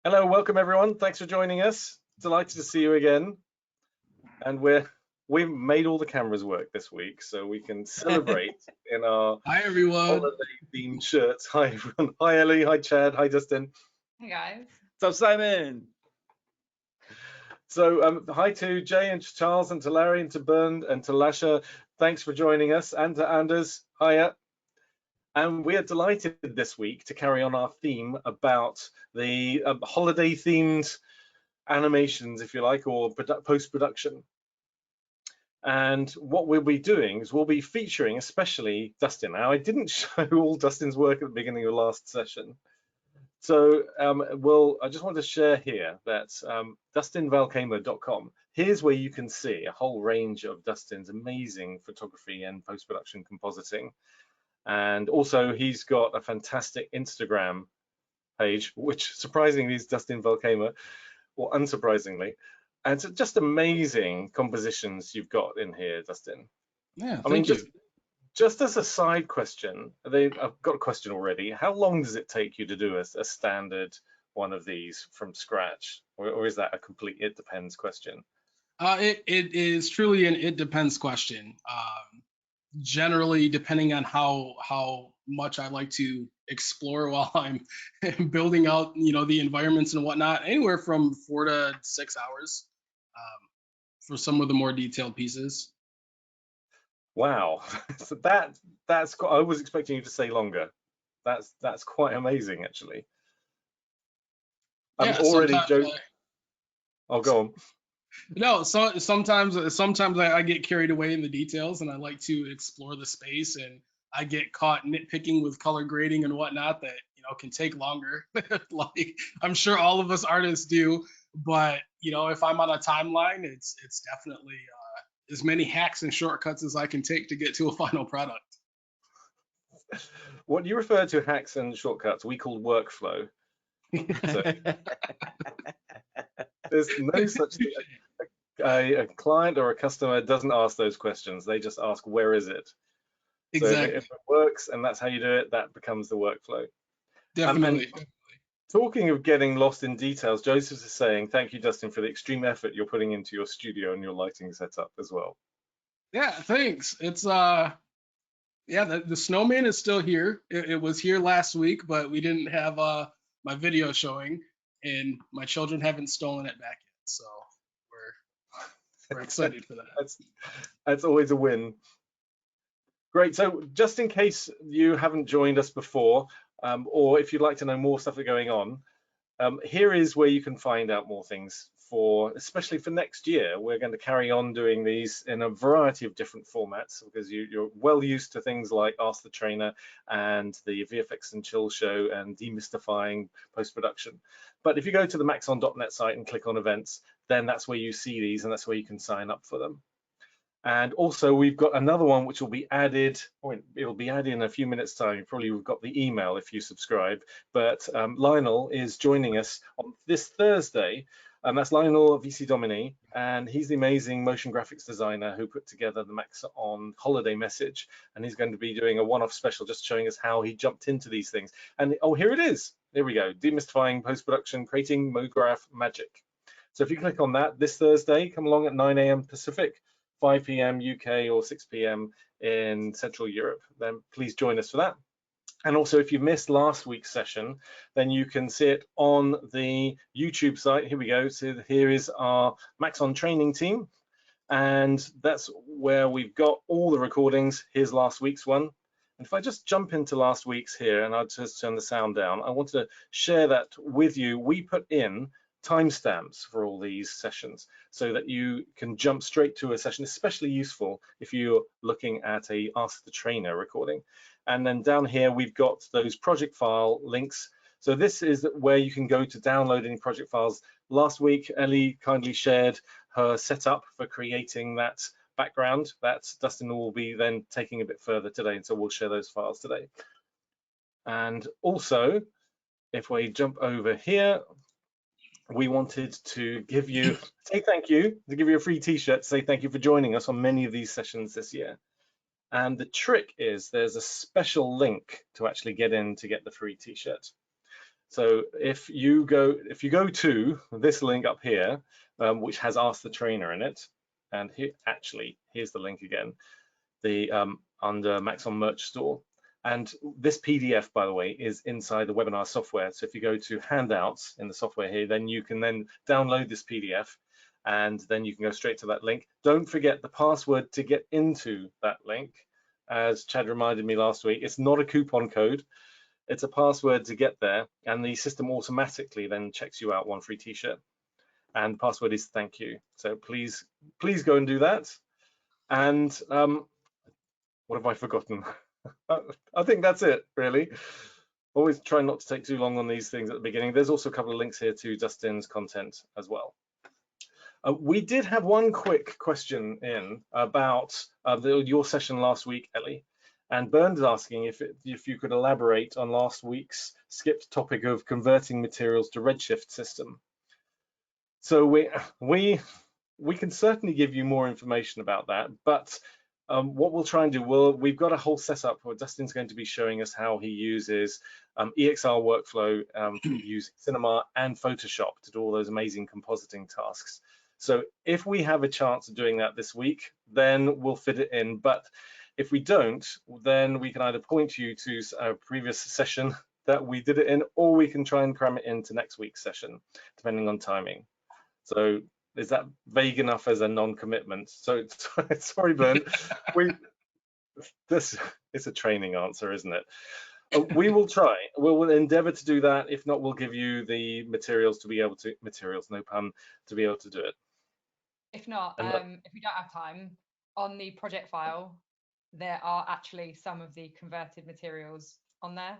Hello, welcome everyone. Thanks for joining us. Delighted to see you again. And we've made all the cameras work this week, so we can celebrate in our Hi everyone. holiday-themed shirts. Hi everyone. Hi Ellie. Hi Chad. Hi Dustin. Hey guys. What's up, Simon? So hi to Jay and to Charles and to Larry and to Bernd and to Lasha. Thanks for joining us. And to Anders. Hiya. And we are delighted this week to carry on our theme about the holiday-themed animations, if you like, or post-production. And what we'll be doing is we'll be featuring especially Dustin. Now, I didn't show all Dustin's work at the beginning of the last session. So I just want to share here that dustinvalkema.com, here's where you can see a whole range of Dustin's amazing photography and post-production compositing. And also he's got a fantastic Instagram page, which surprisingly is Dustin Valkema, or unsurprisingly. And so just amazing compositions you've got in here, Dustin. Yeah, thank you. Just as a side question, I've got a question already. How long does it take you to do a standard one of these from scratch? Or is that a complete it depends question? It is truly an it depends question. Generally, depending on how much I like to explore while I'm building out, the environments and whatnot, anywhere from 4 to 6 hours for some of the more detailed pieces. Wow, so that's I was expecting you to say longer. That's quite amazing, actually. I'm already joking. I'll go on. No, so sometimes I get carried away in the details, and I like to explore the space, and I get caught nitpicking with color grading and whatnot that can take longer. Like I'm sure all of us artists do, but if I'm on a timeline, it's definitely as many hacks and shortcuts as I can take to get to a final product. What you refer to hacks and shortcuts, we call workflow. So, there's no such thing. A client or a customer doesn't ask those questions. They just ask, where is it? Exactly. So if it works and that's how you do it, that becomes the workflow. Definitely. Talking of getting lost in details, Joseph is saying, thank you, Dustin, for the extreme effort you're putting into your studio and your lighting setup as well. Yeah, thanks. It's yeah, the snowman is still here. It was here last week, but we didn't have my video showing, and my children haven't stolen it back yet. So we're excited for that. That's always a win. Great. So just in case you haven't joined us before, or if you'd like to know more stuff that's going on, here is where you can find out more things especially for next year. We're going to carry on doing these in a variety of different formats because you're well used to things like Ask the Trainer and the VFX and Chill show and demystifying post-production. But if you go to the maxon.net site and click on events, then that's where you see these and that's where you can sign up for them. And also we've got another one which will be added, or it'll be added in a few minutes time. You probably have got the email if you subscribe, but Lionel is joining us on this Thursday. And that's Lionel VC Domini, and he's the amazing motion graphics designer who put together the Maxon holiday message. And he's going to be doing a one-off special just showing us how he jumped into these things. And oh, here it is. There we go. Demystifying post-production, creating MoGraph magic. So if you click on that this Thursday, come along at 9 a.m. Pacific, 5 p.m. UK or 6 p.m. in Central Europe, then please join us for that. And also, if you missed last week's session, then you can see it on the YouTube site. Here we go. So here is our Maxon training team. And that's where we've got all the recordings. Here's last week's one. And if I just jump into last week's here, and I'll just turn the sound down, I want to share that with you. We put in timestamps for all these sessions so that you can jump straight to a session, especially useful if you're looking at a Ask the Trainer recording. And then down here, we've got those project file links. So this is where you can go to download any project files. Last week, Ellie kindly shared her setup for creating that background that Dustin will be then taking a bit further today. And so we'll share those files today. And also, if we jump over here, we wanted to say thank you, to give you a free t-shirt to say thank you for joining us on many of these sessions this year. And the trick is there's a special link to actually get in to get the free t-shirt. So if you go to this link up here, which has Ask the Trainer in it, and here, actually, here's the link again, the under Maxon Merch Store. And this PDF, by the way, is inside the webinar software. So if you go to handouts in the software here, then you can then download this PDF, and then you can go straight to that link. Don't forget the password to get into that link. As Chad reminded me last week, it's not a coupon code. It's a password to get there, and the system automatically then checks you out one free t-shirt. And the password is thank you. So please go and do that. And what have I forgotten? I think that's it, really. Always try not to take too long on these things at the beginning. There's also a couple of links here to Dustin's content as well. We did have one quick question in about your session last week, Ellie. And Bernd is asking if you could elaborate on last week's skipped topic of converting materials to Redshift system. So we can certainly give you more information about that, but what we'll try and do, we've got a whole setup where Dustin's going to be showing us how he uses EXR workflow using Cinema and Photoshop to do all those amazing compositing tasks. So if we have a chance of doing that this week, then we'll fit it in. But if we don't, then we can either point you to a previous session that we did it in, or we can try and cram it into next week's session, depending on timing. So is that vague enough as a non-commitment? So sorry, Bernd. This is a training answer, isn't it? We will try. We'll endeavour to do that. If not, we'll give you the materials to be able to no pun, to be able to do it. If not, if we don't have time, on the project file, there are actually some of the converted materials on there,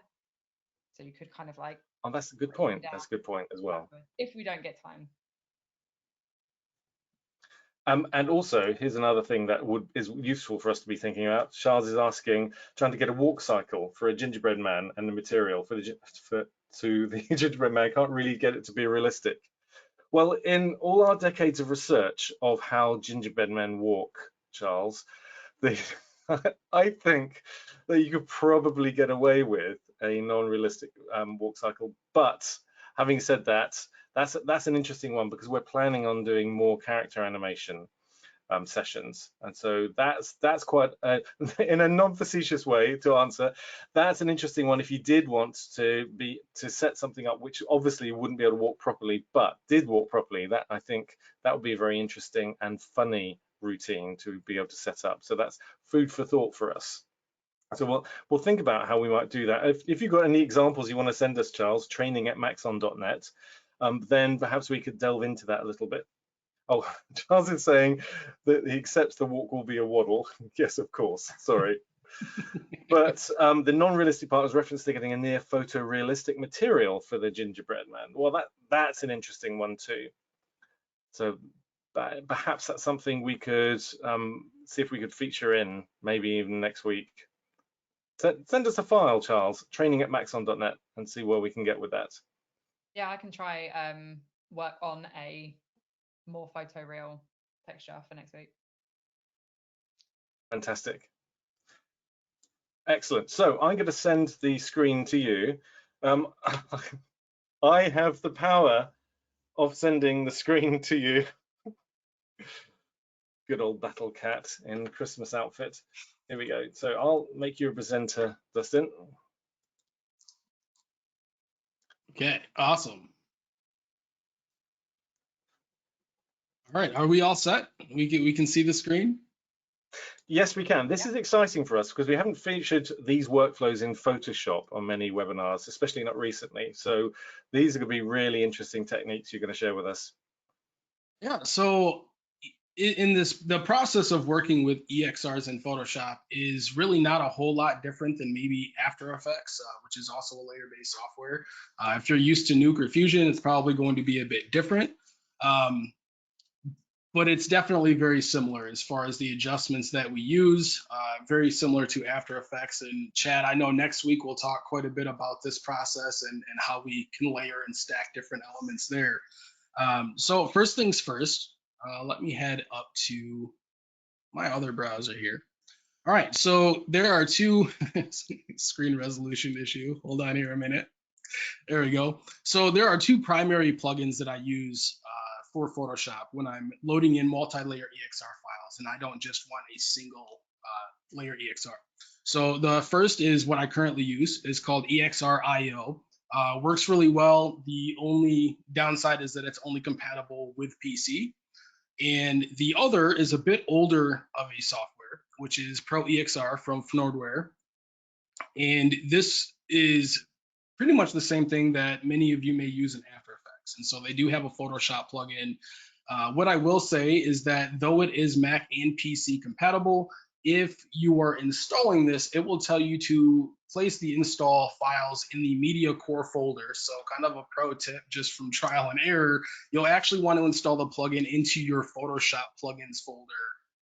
so you could kind of like. Oh, that's a good point. That's a good point as well. If we don't get time. And also, here's another thing that is useful for us to be thinking about. Charles is asking, trying to get a walk cycle for a gingerbread man and the material to the gingerbread man. I can't really get it to be realistic. Well, in all our decades of research of how gingerbread men walk, Charles, I think that you could probably get away with a non-realistic walk cycle. But having said that, that's an interesting one, because we're planning on doing more character animation sessions, and so that's quite in a non-facetious way to answer. That's an interesting one if you did want to set something up which obviously wouldn't be able to walk properly, but did walk properly. That, I think, that would be a very interesting and funny routine to be able to set up. So that's food for thought for us. So we'll think about how we might do that. If you've got any examples you want to send us, Charles, training@maxon.net, then perhaps we could delve into that a little bit. Oh, Charles is saying that he accepts the walk will be a waddle. Yes, of course, sorry. But the non-realistic part was reference to getting a near photorealistic material for the gingerbread man. Well, that's an interesting one too. So perhaps that's something we could see if we could feature in, maybe even next week. Send us a file, Charles, training@maxon.net, and see where we can get with that. Yeah, I can try work on a more photoreal texture for next week. Fantastic. Excellent. So I'm going to send the screen to you. I have the power of sending the screen to you. Good old battle cat in Christmas outfit. Here we go. So I'll make you a presenter, Dustin. Okay, awesome. All right, are we all set? We can see the screen? Yes, we can. This is exciting for us because we haven't featured these workflows in Photoshop on many webinars, especially not recently. So these are going to be really interesting techniques you're going to share with us. Yeah, so in the process of working with EXRs in Photoshop is really not a whole lot different than maybe After Effects, which is also a layer-based software. If you're used to Nuke or Fusion, it's probably going to be a bit different. But it's definitely very similar as far as the adjustments that we use, very similar to After Effects. And Chad, I know next week we'll talk quite a bit about this process and how we can layer and stack different elements there. So first things first, let me head up to my other browser here. All right, so there are two screen resolution issue. Hold on here a minute. There we go. So there are two primary plugins that I use for Photoshop when I'm loading in multi-layer EXR files, and I don't just want a single layer EXR. So the first is what I currently use. It's called EXR.io. Works really well. The only downside is that it's only compatible with PC. And the other is a bit older of a software, which is Pro EXR from Fnordware. And this is pretty much the same thing that many of you may use in After Effects. And so they do have a Photoshop plugin. What I will say is that though it is Mac and PC compatible, if you are installing this, it will tell you to place the install files in the media core folder. So kind of a pro tip just from trial and error, you'll actually want to install the plugin into your Photoshop plugins folder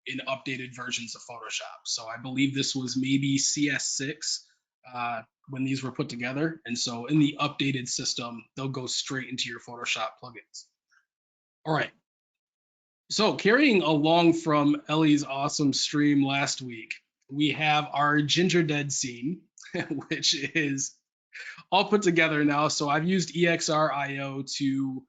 in updated versions of Photoshop. So I believe this was maybe CS6 when these were put together. And so in the updated system, they'll go straight into your Photoshop plugins. All right. So carrying along from Ellie's awesome stream last week, we have our Ginger Dead scene, which is all put together now. So I've used EXR.io to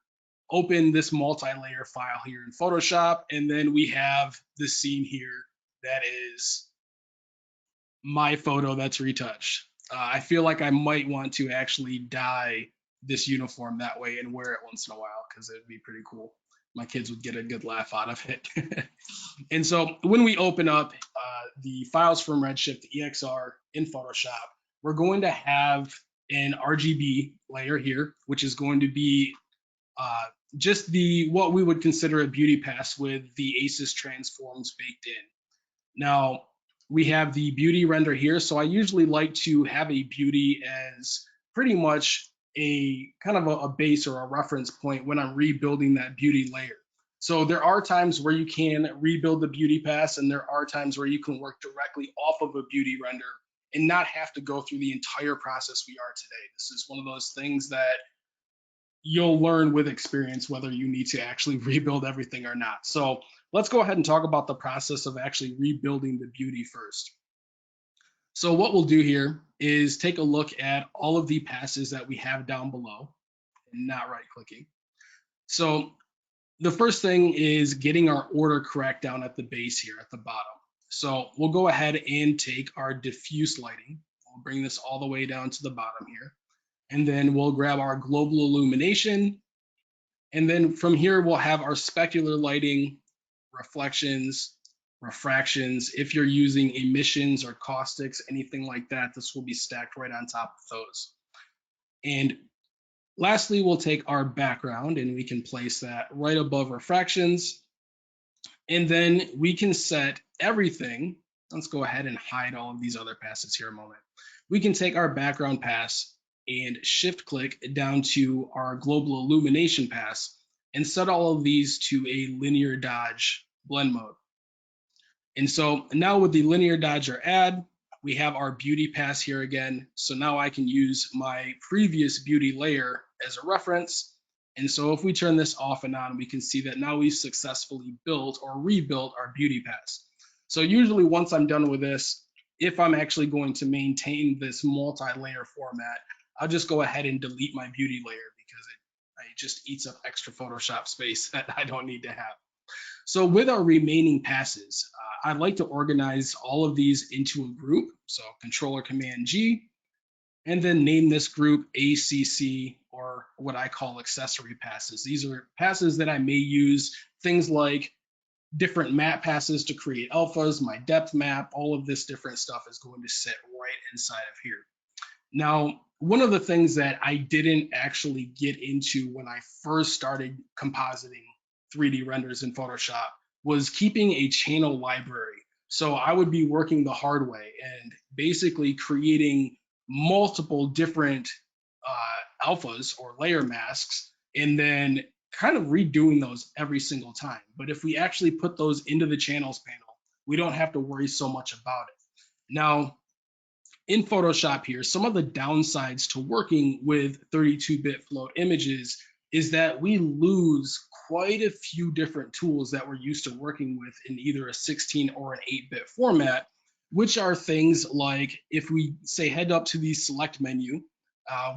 open this multi-layer file here in Photoshop. And then we have the scene here that is my photo that's retouched. I feel like I might want to actually dye this uniform that way and wear it once in a while because it'd be pretty cool. My kids would get a good laugh out of it. And so when we open up the files from Redshift, the EXR in Photoshop, we're going to have an RGB layer here, which is going to be just what we would consider a beauty pass with the ACES transforms baked in. Now, we have the beauty render here. So I usually like to have a beauty as pretty much a kind of a base or a reference point when I'm rebuilding that beauty layer. So there are times where you can rebuild the beauty pass, and there are times where you can work directly off of a beauty render and not have to go through the entire process we are today. This is one of those things that you'll learn with experience whether you need to actually rebuild everything or not. So let's go ahead and talk about the process of actually rebuilding the beauty first. So what we'll do here is take a look at all of the passes that we have down below and not right clicking. So the first thing is getting our order correct down at the base here at the bottom. So we'll go ahead and take our diffuse lighting. We'll bring this all the way down to the bottom here. And then we'll grab our global illumination. And then from here, we'll have our specular lighting, reflections, refractions. If you're using emissions or caustics, anything like that, this will be stacked right on top of those. And lastly, we'll take our background and we can place that right above refractions. And then we can set everything. Let's go ahead and hide all of these other passes here a moment. We can take our background pass and shift click down to our global illumination pass and set all of these to a linear dodge blend mode. And so now with the linear dodge or add, we have our beauty pass here again. So now I can use my previous beauty layer as a reference. And so if we turn this off and on, we can see that now we've successfully built or rebuilt our beauty pass. So usually once I'm done with this, if I'm actually going to maintain this multi-layer format, I'll just go ahead and delete my beauty layer because it just eats up extra Photoshop space that I don't need to have. So with our remaining passes, I'd like to organize all of these into a group. So Control or Command G, and then name this group ACC, or what I call accessory passes. These are passes that I may use, things like different map passes to create alphas, my depth map, all of this different stuff is going to sit right inside of here. Now, one of the things that I didn't actually get into when I first started compositing 3D renders in Photoshop was keeping a channel library. So I would be working the hard way and basically creating multiple different alphas or layer masks and then kind of redoing those every single time. But if we actually put those into the channels panel, we don't have to worry so much about it. Now, in Photoshop here, some of the downsides to working with 32-bit float images is that we lose quite a few different tools that we're used to working with in either a 16 or an 8-bit format, which are things like if we say head up to the select menu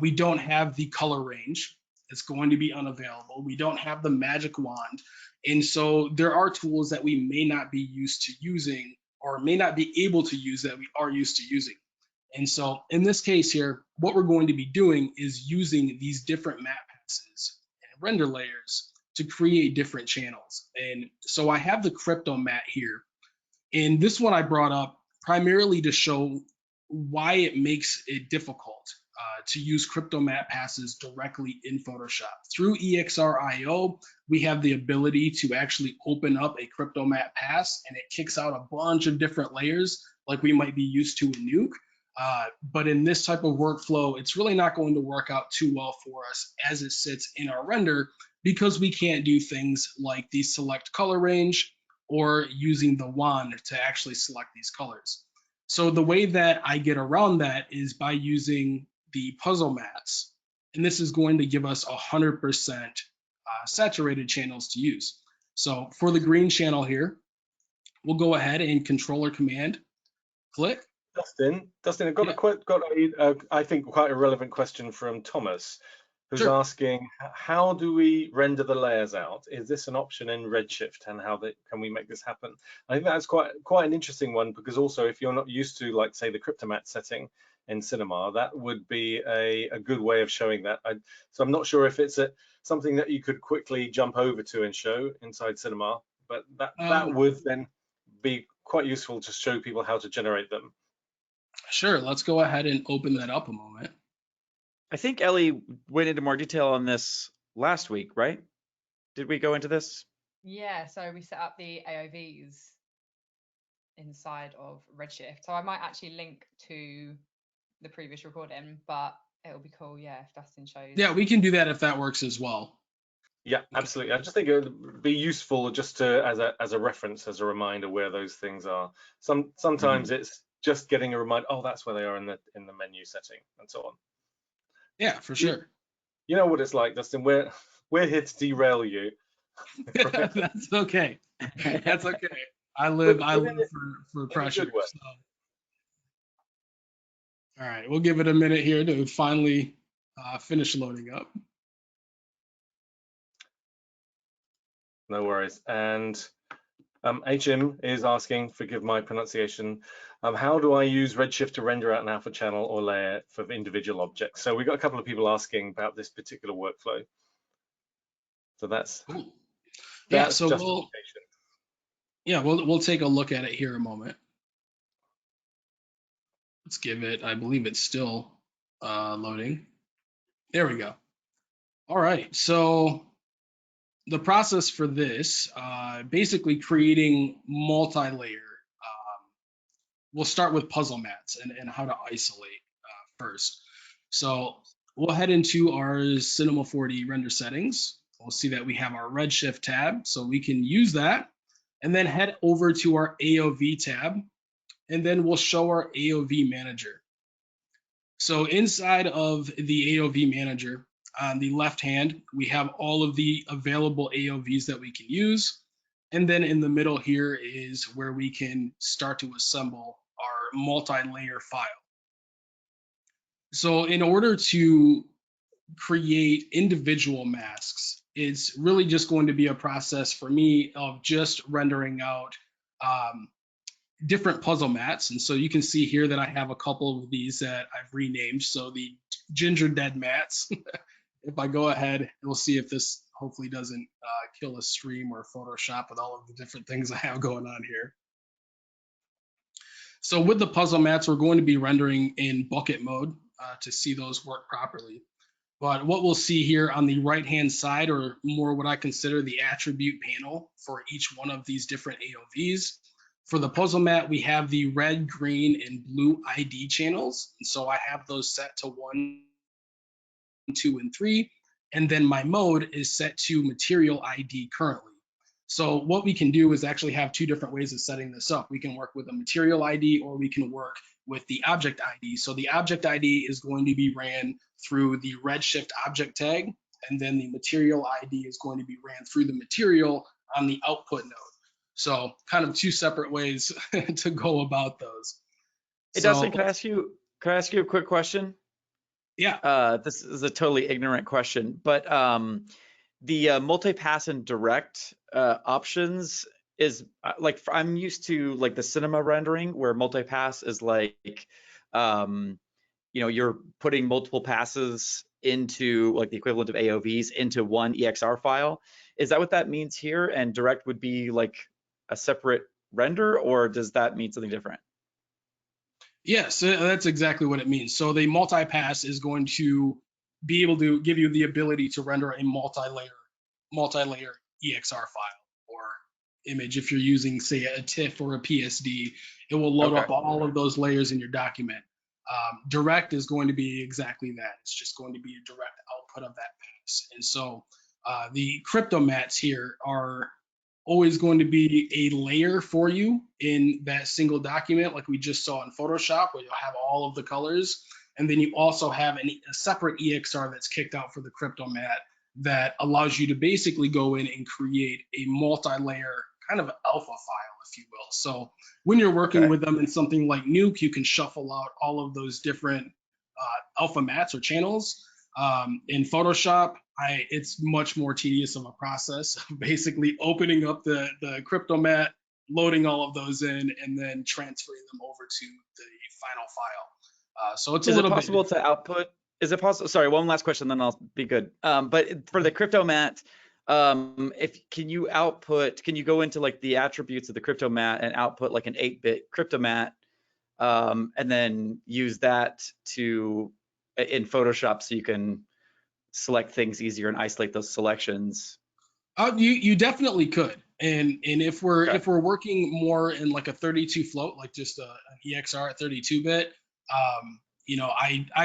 We don't have the color range. It's going to be unavailable. We don't have the magic wand. And so there are tools that we may not be used to using or may not be able to use that we are used to using. And so in this case here, what we're going to be doing is using these different matte passes and render layers to create different channels. And so I have the crypto matte here. And this one I brought up primarily to show why it makes it difficult to use crypto matte passes directly in Photoshop. Through EXR.io, we have the ability to actually open up a crypto matte pass, and it kicks out a bunch of different layers like we might be used to in Nuke. But in this type of workflow, it's really not going to work out too well for us as it sits in our render, because we can't do things like the select color range or using the wand to actually select these colors. So the way that I get around that is by using the puzzle mats. And this is going to give us 100% saturated channels to use. So for the green channel here, we'll go ahead and Controller Command, click. Dustin, I've got I think quite a relevant question from Thomas, who's Sure. asking, how do we render the layers out? Is this an option in Redshift, and can we make this happen? I think that's quite an interesting one, because also if you're not used to, like, say, the Cryptomatte setting in Cinema, that would be a good way of showing that. So I'm not sure if it's something that you could quickly jump over to and show inside Cinema, but that would then be quite useful to show people how to generate them. Sure, let's go ahead and open that up a moment. I think Ellie went into more detail on this last week, right? Did we go into this? Yeah, so we set up the AOVs inside of Redshift. So I might actually link to the previous recording, but it'll be cool, yeah, if Dustin shows. Yeah, we can do that if that works as well. Yeah, absolutely. I just think it would be useful just to as a reference, as a reminder where those things are. Sometimes it's just getting a reminder, oh, that's where they are in the menu setting, and so on. Yeah, for sure. You know what it's like, Dustin. We're here to derail you. That's okay. That's okay. I live for pressure. So. All right, we'll give it a minute here to finally finish loading up. No worries. And HM is asking, forgive my pronunciation, how do I use Redshift to render out an alpha channel or layer for individual objects? So we've got a couple of people asking about this particular workflow. So that's cool. Yeah, so we'll take a look at it here a moment. Let's give it, I believe it's still loading. There we go. All right, so the process for this, basically creating multi-layer, we'll start with puzzle mats and how to isolate first. So we'll head into our Cinema 4D render settings. We'll see that we have our Redshift tab, so we can use that, and then head over to our AOV tab, and then we'll show our AOV manager. So inside of the AOV manager, on the left hand, we have all of the available AOVs that we can use. And then in the middle here is where we can start to assemble our multi-layer file. So in order to create individual masks, it's really just going to be a process for me of just rendering out different puzzle mats. And so you can see here that I have a couple of these that I've renamed. So the Ginger Dead mats. If I go ahead, we'll see if this hopefully doesn't kill a stream or Photoshop with all of the different things I have going on here. So with the puzzle mats, we're going to be rendering in bucket mode to see those work properly. But what we'll see here on the right-hand side, or more what I consider the attribute panel for each one of these different AOVs, for the puzzle mat, we have the red, green, and blue ID channels. And so I have those set to 1, 2, and 3. And then my mode is set to material ID currently. So what we can do is actually have two different ways of setting this up. We can work with a material ID, or we can work with the object ID. So the object ID is going to be ran through the Redshift object tag, and then the material ID is going to be ran through the material on the output node. So kind of two separate ways to go about those. Hey, Dustin, can I ask you a quick question? Yeah. This is a totally ignorant question, but the multipass and direct options is like I'm used to like the cinema rendering where multipass is like you're putting multiple passes into like the equivalent of AOVs into one EXR file. Is that what that means here? And direct would be like a separate render, or does that mean something different? Yes, that's exactly what it means. So the multipass is going to be able to give you the ability to render a multi-layer EXR file or image. If you're using, say, a TIFF or a PSD, it will load Okay. up all of those layers in your document. Direct is going to be exactly that. It's just going to be a direct output of that pass. And so the crypto mats here are always going to be a layer for you in that single document, like we just saw in Photoshop, where you'll have all of the colors. And then you also have a separate EXR that's kicked out for the crypto mat that allows you to basically go in and create a multi-layer kind of alpha file, if you will. So when you're working with them in something like Nuke, you can shuffle out all of those different alpha mats or channels. In Photoshop, it's much more tedious of a process, basically opening up the crypto mat, loading all of those in, and then transferring them over to the final file. So it's a little bit. Is it possible to output? Is it possible? Sorry, one last question, then I'll be good. But for the crypto mat, can you go into like the attributes of the crypto mat and output like an 8-bit crypto mat, and then use that in Photoshop so you can select things easier and isolate those selections? You definitely could, and if we're working more in like a 32 float, like just an EXR at 32-bit, I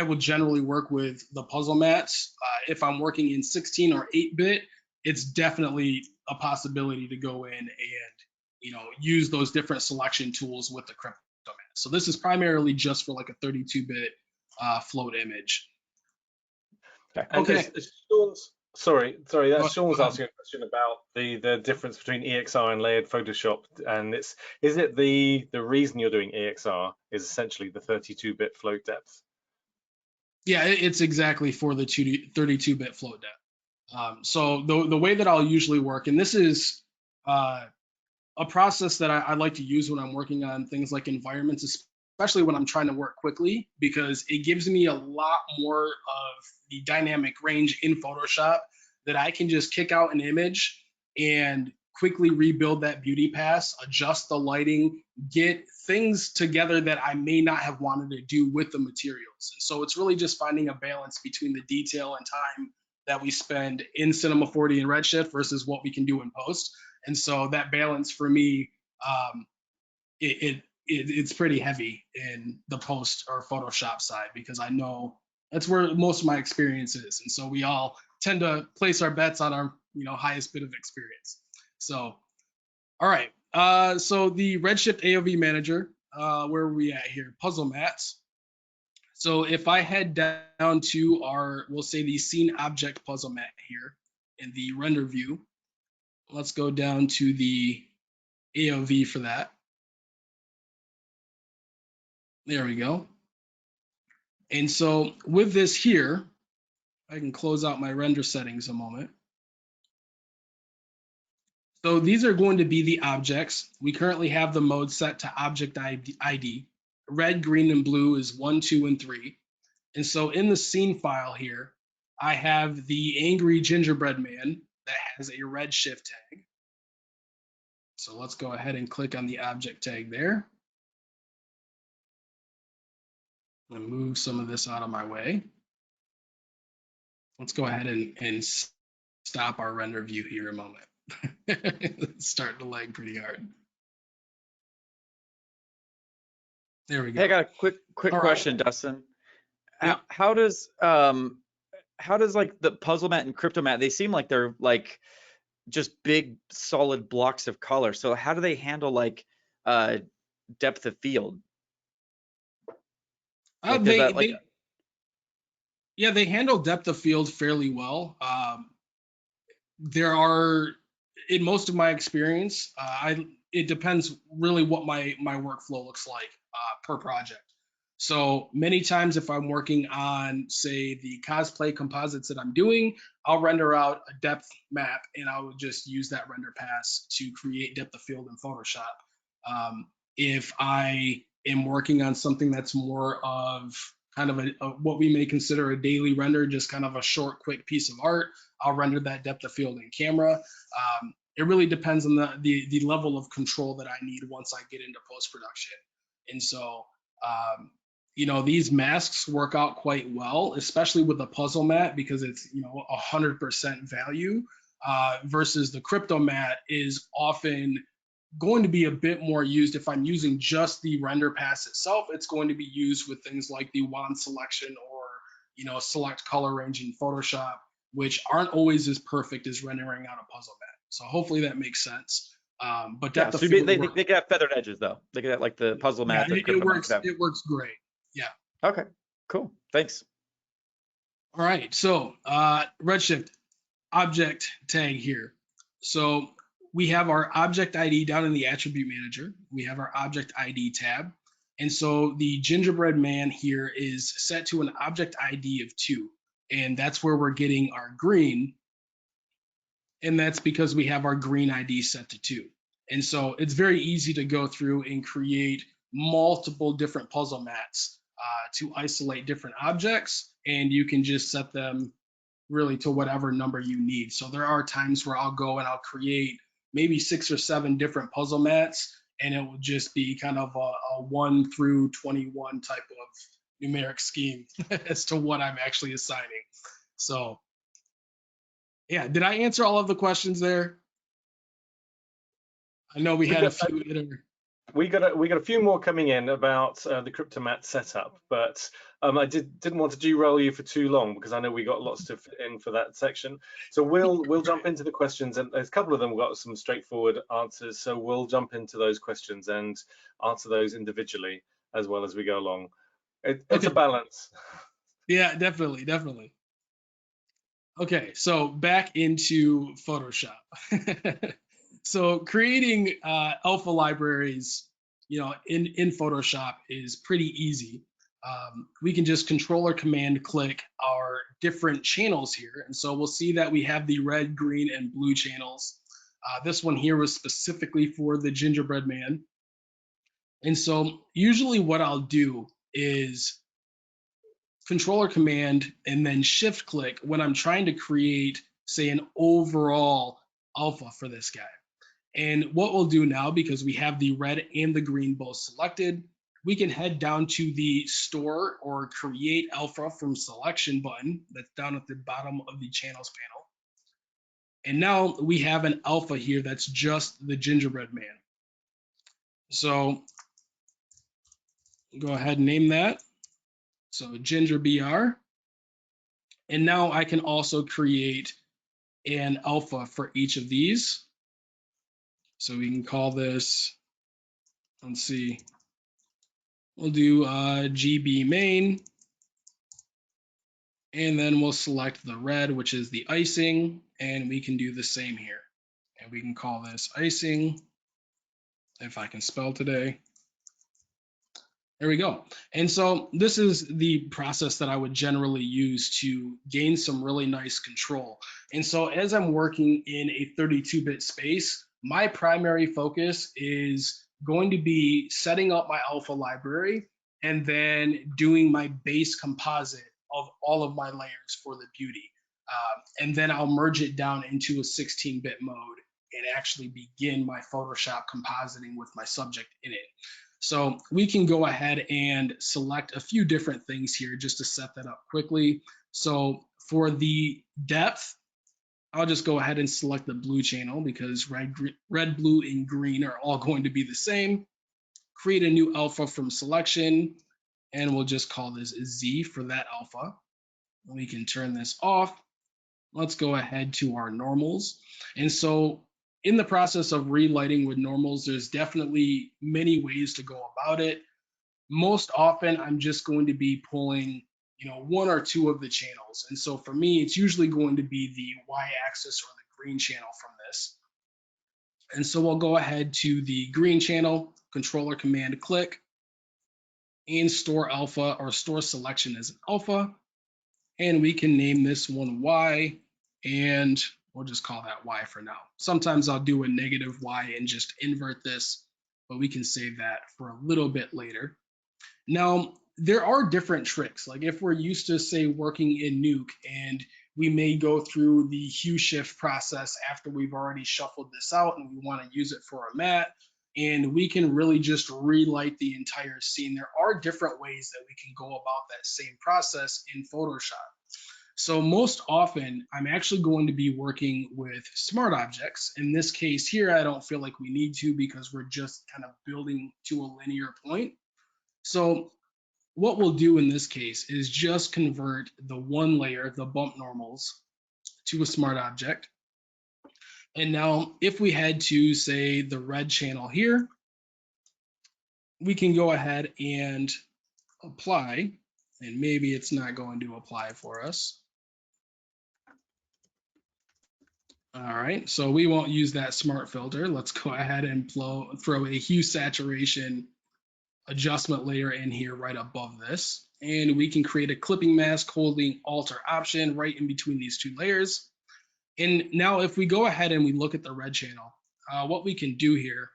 would generally work with the puzzle mats. If I'm working in 16 or 8-bit, it's definitely a possibility to go in and use those different selection tools with the crypto mat. So this is primarily just for like a 32-bit float image. Okay. Sorry, that's Sean's ahead. asking a question about the difference between EXR and layered Photoshop, and is it the reason you're doing EXR is essentially the 32-bit float depth? Yeah, it's exactly for the 32-bit float depth. So the way that I'll usually work, and this is a process that I like to use when I'm working on things like environments, especially when I'm trying to work quickly, because it gives me a lot more of the dynamic range in Photoshop that I can just kick out an image and quickly rebuild that beauty pass, adjust the lighting, get things together that I may not have wanted to do with the materials. And so it's really just finding a balance between the detail and time that we spend in Cinema 4D and Redshift versus what we can do in post. And so that balance for me, it's pretty heavy in the post or Photoshop side, because I know that's where most of my experience is. And so we all tend to place our bets on our highest bit of experience. So, all right. So the Redshift AOV manager, where are we at here? Puzzle mats. So if I head down to we'll say the scene object puzzle mat here in the render view, let's go down to the AOV for that. There we go. And so with this here, I can close out my render settings a moment. So these are going to be the objects. We currently have the mode set to object ID. Red, green, and blue is 1, 2, and 3. And so in the scene file here, I have the angry gingerbread man that has a Redshift tag. So let's go ahead and click on the object tag there. And move some of this out of my way. Let's go ahead and stop our render view here a moment. It's starting to lag pretty hard. There we go. Hey, I got a quick question, right. Dustin. Yeah. How does like the puzzle mat and crypto mat, they seem like they're like just big solid blocks of color. So how do they handle like depth of field? They handle depth of field fairly well. There are, in most of my experience, it depends really what my workflow looks like per project. So many times if I'm working on, say, the cosplay composites that I'm doing, I'll render out a depth map and I will just use that render pass to create depth of field in Photoshop. If I am working on something that's more of kind of what we may consider a daily render, just kind of a short, quick piece of art, I'll render that depth of field in camera. It really depends on the level of control that I need once I get into post-production. And so, you know, these masks work out quite well, especially with the puzzle mat, because it's, you know, 100% value versus the crypto mat is often going to be a bit more used. If I'm using just the render pass itself, it's going to be used with things like the wand selection or, you know, select color range in Photoshop, which aren't always as perfect as rendering out a puzzle mat. So hopefully that makes sense. But Yeah, depth of so field they could have feathered edges though. They could have like the puzzle yeah, mat. it works. It works great. Yeah. Okay, cool. Thanks. All right. So Redshift object tag here. So we have our object ID down in the attribute manager. We have our object ID tab. And so the gingerbread man here is set to an object ID of 2. And that's where we're getting our green. And that's because we have our green ID set to 2. And so it's very easy to go through and create multiple different puzzle mats to isolate different objects. And you can just set them really to whatever number you need. So there are times where I'll go and I'll create maybe 6 or 7 different puzzle mats, and it will just be kind of a 1 through 21 type of numeric scheme as to what I'm actually assigning. So yeah, did I answer all of the questions there? I know we had a few that are... We got a few more coming in about the Cryptomat setup, but I didn't want to derail you for too long because I know we got lots to fit in for that section. So we'll jump into the questions, and there's a couple of them got some straightforward answers. So we'll jump into those questions and answer those individually as well as we go along. It's okay. A balance. Yeah, definitely. Okay, so back into Photoshop. So creating alpha libraries, you know, in Photoshop is pretty easy. We can just control or command click our different channels here. And so we'll see that we have the red, green, and blue channels. This one here was specifically for the gingerbread man. And so usually what I'll do is control or command and then shift click when I'm trying to create, say, an overall alpha for this guy. And what we'll do now, because we have the red and the green both selected, we can head down to the store or create alpha from selection button that's down at the bottom of the channels panel. And now we have an alpha here that's just the gingerbread man. So go ahead and name that. So ginger BR. And now I can also create an alpha for each of these. So we can call this, let's see, we'll do GB main, and then we'll select the red, which is the icing, and we can do the same here. And we can call this icing, if I can spell today. There we go. And so this is the process that I would generally use to gain some really nice control. And so as I'm working in a 32-bit space, my primary focus is going to be setting up my alpha library and then doing my base composite of all of my layers for the beauty. And then I'll merge it down into a 16-bit mode and actually begin my Photoshop compositing with my subject in it. So we can go ahead and select a few different things here just to set that up quickly. So for the depth, I'll just go ahead and select the blue channel because red, blue, and green are all going to be the same. Create a new alpha from selection, and we'll just call this Z for that alpha. We can turn this off. Let's go ahead to our normals. And so in the process of relighting with normals, there's definitely many ways to go about it. Most often, I'm just going to be pulling, you know, 1 or 2 of the channels. And so for me, it's usually going to be the Y-axis or the green channel from this. And so we'll go ahead to the green channel, control or command click. and store alpha or store selection as an alpha. And we can name this one Y, and we'll just call that Y for now. Sometimes I'll do a negative Y and just invert this, but we can save that for a little bit later. Now, there are different tricks. Like if we're used to, say, working in Nuke, and we may go through the hue shift process after we've already shuffled this out and we want to use it for a matte, and we can really just relight the entire scene. There are different ways that we can go about that same process in Photoshop. So most often, I'm actually going to be working with smart objects. In this case here, I don't feel like we need to because we're just kind of building to a linear point. So what we'll do in this case is just convert the one layer, the bump normals, to a smart object. And now if we head to, say, the red channel here, we can go ahead and apply, and maybe it's not going to apply for us. All right, so we won't use that smart filter. Let's go ahead and throw a hue saturation adjustment layer in here right above this. And we can create a clipping mask holding Alt or Option right in between these two layers. And now if we go ahead and we look at the red channel, what we can do here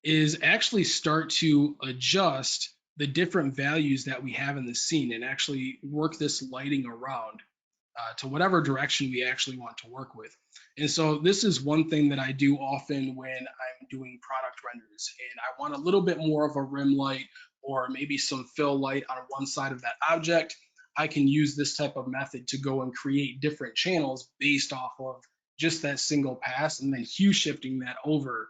is actually start to adjust the different values that we have in the scene and actually work this lighting around to whatever direction we actually want to work with. And so this is one thing that I do often when I'm doing product renders and I want a little bit more of a rim light or maybe some fill light on one side of that object. I can use this type of method to go and create different channels based off of just that single pass, and then hue shifting that over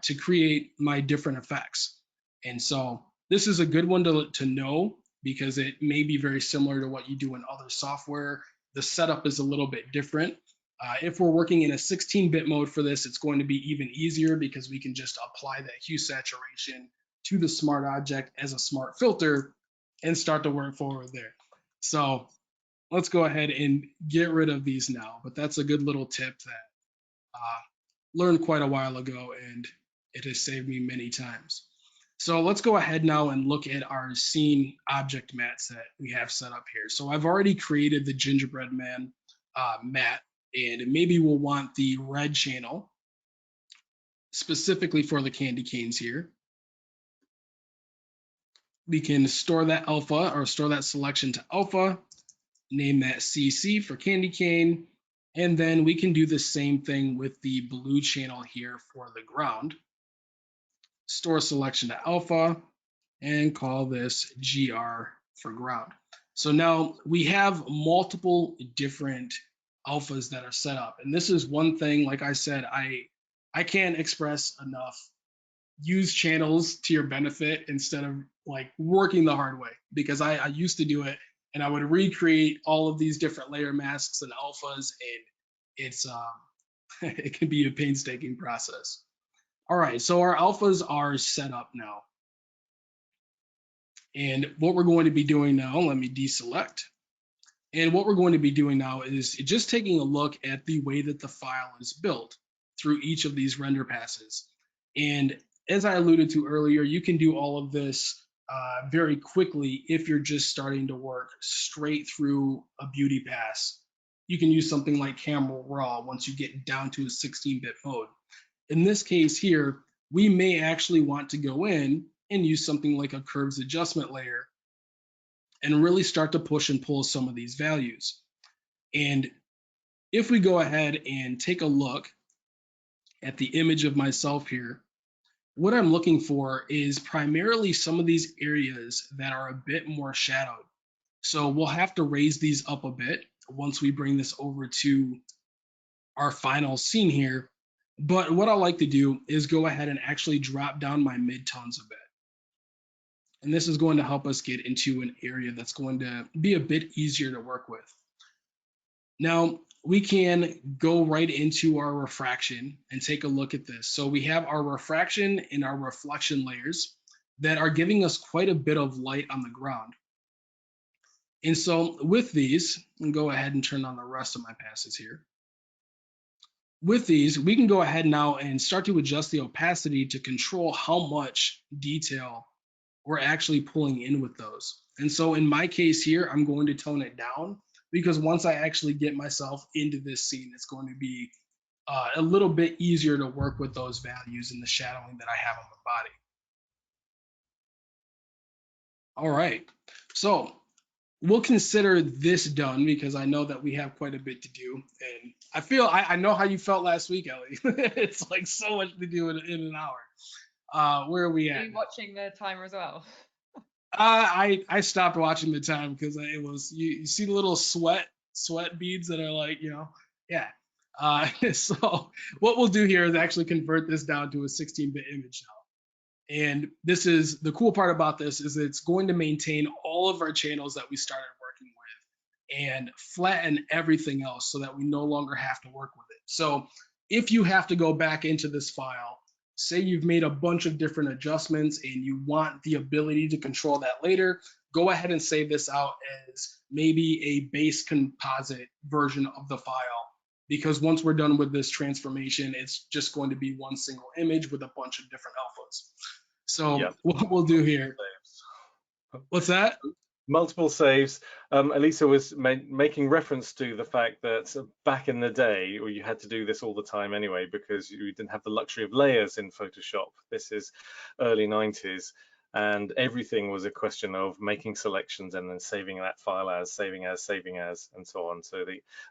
to create my different effects. And so this is a good one to know because it may be very similar to what you do in other software. The setup is a little bit different. If we're working in a 16-bit mode for this, it's going to be even easier because we can just apply that hue saturation to the smart object as a smart filter and start to work forward there. So let's go ahead and get rid of these now. But that's a good little tip that learned quite a while ago, and it has saved me many times. So let's go ahead now and look at our scene object mats that we have set up here. So I've already created the gingerbread man mat, and maybe we'll want the red channel specifically for the candy canes here. We can store that alpha or store that selection to alpha, name that CC for candy cane, and then we can do the same thing with the blue channel here for the ground. Store selection to alpha and call this GR for ground. So now we have multiple different alphas that are set up. And this is one thing, like I said, I can't express enough. Use channels to your benefit instead of like working the hard way, because I used to do it and I would recreate all of these different layer masks and alphas, and it's it can be a painstaking process. All right, so our alphas are set up now. And what we're going to be doing now, let me deselect. And what we're going to be doing now is just taking a look at the way that the file is built through each of these render passes. And as I alluded to earlier, you can do all of this very quickly if you're just starting to work straight through a beauty pass. You can use something like Camera Raw once you get down to a 16-bit mode. In this case here, we may actually want to go in and use something like a curves adjustment layer and really start to push and pull some of these values. And if we go ahead and take a look at the image of myself here, what I'm looking for is primarily some of these areas that are a bit more shadowed. So we'll have to raise these up a bit once we bring this over to our final scene here. But what I like to do is go ahead and actually drop down my midtones a bit. And this is going to help us get into an area that's going to be a bit easier to work with. Now, we can go right into our refraction and take a look at this. So we have our refraction and our reflection layers that are giving us quite a bit of light on the ground. And so with these, I'll go ahead and turn on the rest of my passes here. With these, we can go ahead now and start to adjust the opacity to control how much detail we're actually pulling in with those. And so in my case here, I'm going to tone it down, because once I actually get myself into this scene, it's going to be a little bit easier to work with those values and the shadowing that I have on my body. All right, so we'll consider this done, because I know that we have quite a bit to do. And I feel, I know how you felt last week, Ellie. It's like so much to do in an hour. Where are we at? Are you watching the timer as well? I stopped watching the time, because it was, you see the little sweat beads that are like, yeah. So what we'll do here is actually convert this down to a 16-bit image now. And this is the cool part about this, is it's going to maintain all of our channels that we started working with and flatten everything else so that we no longer have to work with it. So if you have to go back into this file, say you've made a bunch of different adjustments and you want the ability to control that later, go ahead and save this out as maybe a base composite version of the file. Because once we're done with this transformation, it's just going to be one single image with a bunch of different alphas. So what we'll do here, what's that? Multiple saves. Elisa was making reference to the fact that back in the day, or you had to do this all the time anyway, because you didn't have the luxury of layers in Photoshop. This is early 90s. And everything was a question of making selections and then saving that file as, saving as, and so on. So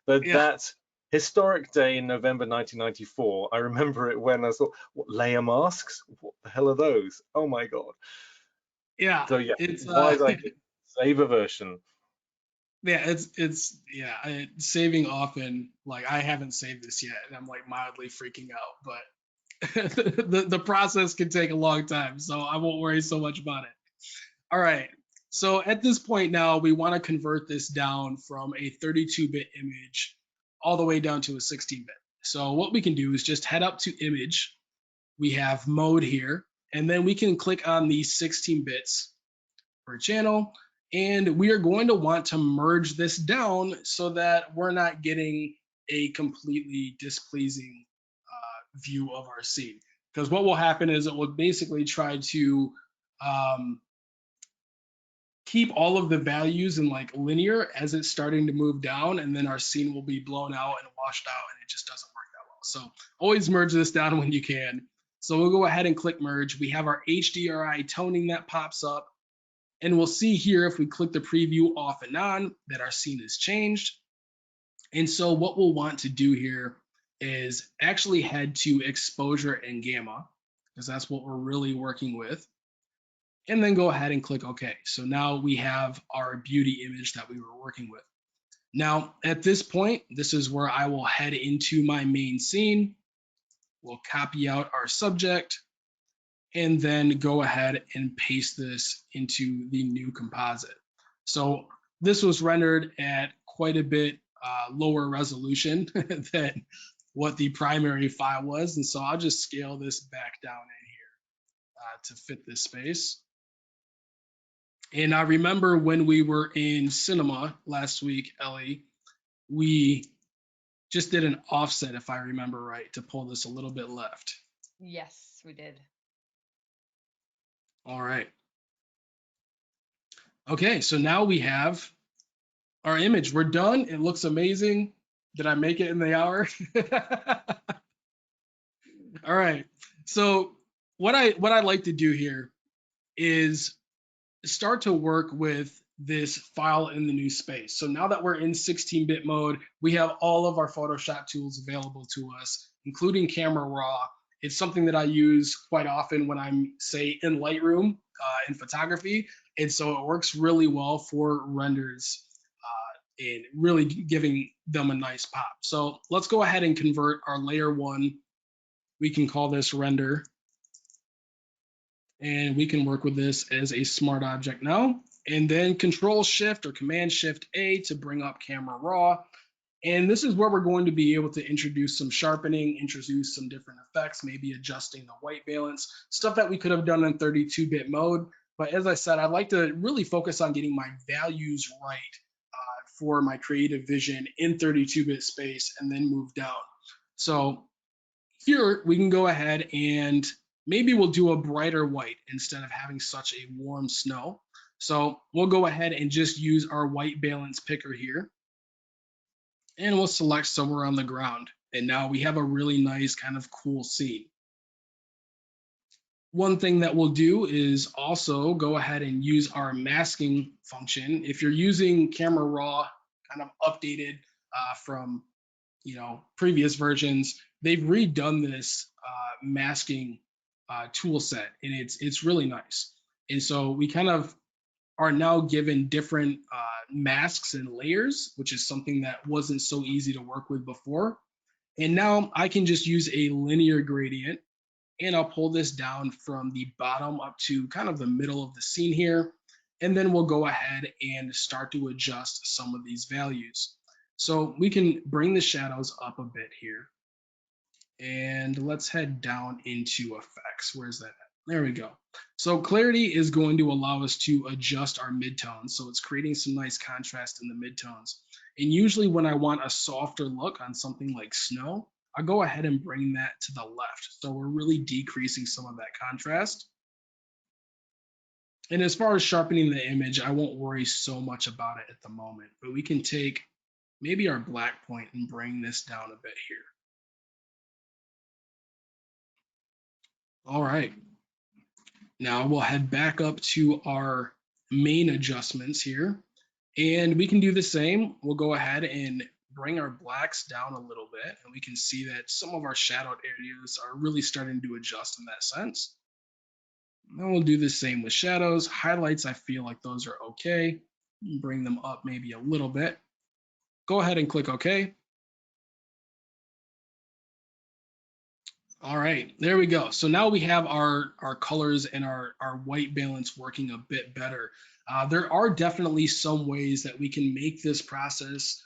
that historic day in November 1994, I remember it when I thought, what, layer masks? What the hell are those? Oh my God. Yeah. So yeah, it's wise idea. Save a version. Yeah, it's saving often, like I haven't saved this yet and I'm like mildly freaking out, but the process can take a long time, so I won't worry so much about it. All right. So at this point now, we want to convert this down from a 32-bit image all the way down to a 16-bit. So what we can do is just head up to image. We have mode here, and then we can click on the 16 bits per channel. And we are going to want to merge this down so that we're not getting a completely displeasing view of our scene. Because what will happen is it will basically try to keep all of the values in like linear as it's starting to move down, and then our scene will be blown out and washed out, and it just doesn't work that well. So always merge this down when you can. So we'll go ahead and click merge. We have our HDRI toning that pops up, and we'll see here if we click the preview off and on that our scene is changed. And so what we'll want to do here is actually head to exposure and gamma, because that's what we're really working with. And then go ahead and click OK. So now we have our beauty image that we were working with. Now, at this point, this is where I will head into my main scene. We'll copy out our subject and then go ahead and paste this into the new composite. So this was rendered at quite a bit lower resolution than what the primary file was. And so I'll just scale this back down in here to fit this space. And I remember when we were in cinema last week, Ellie, we just did an offset, if I remember right, to pull this a little bit left. Yes, we did. All right. Okay, so now we have our image. We're done. It looks amazing. Did I make it in the hour? All right. So what I like to do here is start to work with this file in the new space. So now that we're in 16-bit mode, we have all of our Photoshop tools available to us, including Camera Raw. It's something that I use quite often when I'm, say, in Lightroom in photography. And so it works really well for renders and really giving them a nice pop. So let's go ahead and convert our layer 1. We can call this render. And we can work with this as a smart object now. And then Control Shift or Command Shift A to bring up Camera Raw. And this is where we're going to be able to introduce some sharpening, introduce some different effects, maybe adjusting the white balance, stuff that we could have done in 32-bit mode. But as I said, I'd like to really focus on getting my values right for my creative vision in 32-bit space and then move down. So here we can go ahead and maybe we'll do a brighter white instead of having such a warm snow. So we'll go ahead and just use our white balance picker here. And we'll select somewhere on the ground. And now we have a really nice kind of cool scene. One thing that we'll do is also go ahead and use our masking function. If you're using Camera Raw, kind of updated from previous versions, they've redone this masking tool set, and it's really nice. And so we kind of are now given different masks and layers, which is something that wasn't so easy to work with before. And now I can just use a linear gradient, and I'll pull this down from the bottom up to kind of the middle of the scene here. And then we'll go ahead and start to adjust some of these values. So we can bring the shadows up a bit here. And let's head down into effects. Where's that at? There we go. So clarity is going to allow us to adjust our midtones. So it's creating some nice contrast in the midtones. And usually when I want a softer look on something like snow, I go ahead and bring that to the left. So we're really decreasing some of that contrast. And as far as sharpening the image, I won't worry so much about it at the moment, but we can take maybe our black point and bring this down a bit here. All right. Now we'll head back up to our main adjustments here, and we can do the same. We'll go ahead and bring our blacks down a little bit, and we can see that some of our shadowed areas are really starting to adjust in that sense. Then we'll do the same with shadows. Highlights, I feel like those are okay. Bring them up maybe a little bit. Go ahead and click OK. All right, there we go. So now we have our colors and our white balance working a bit better. There are definitely some ways that we can make this process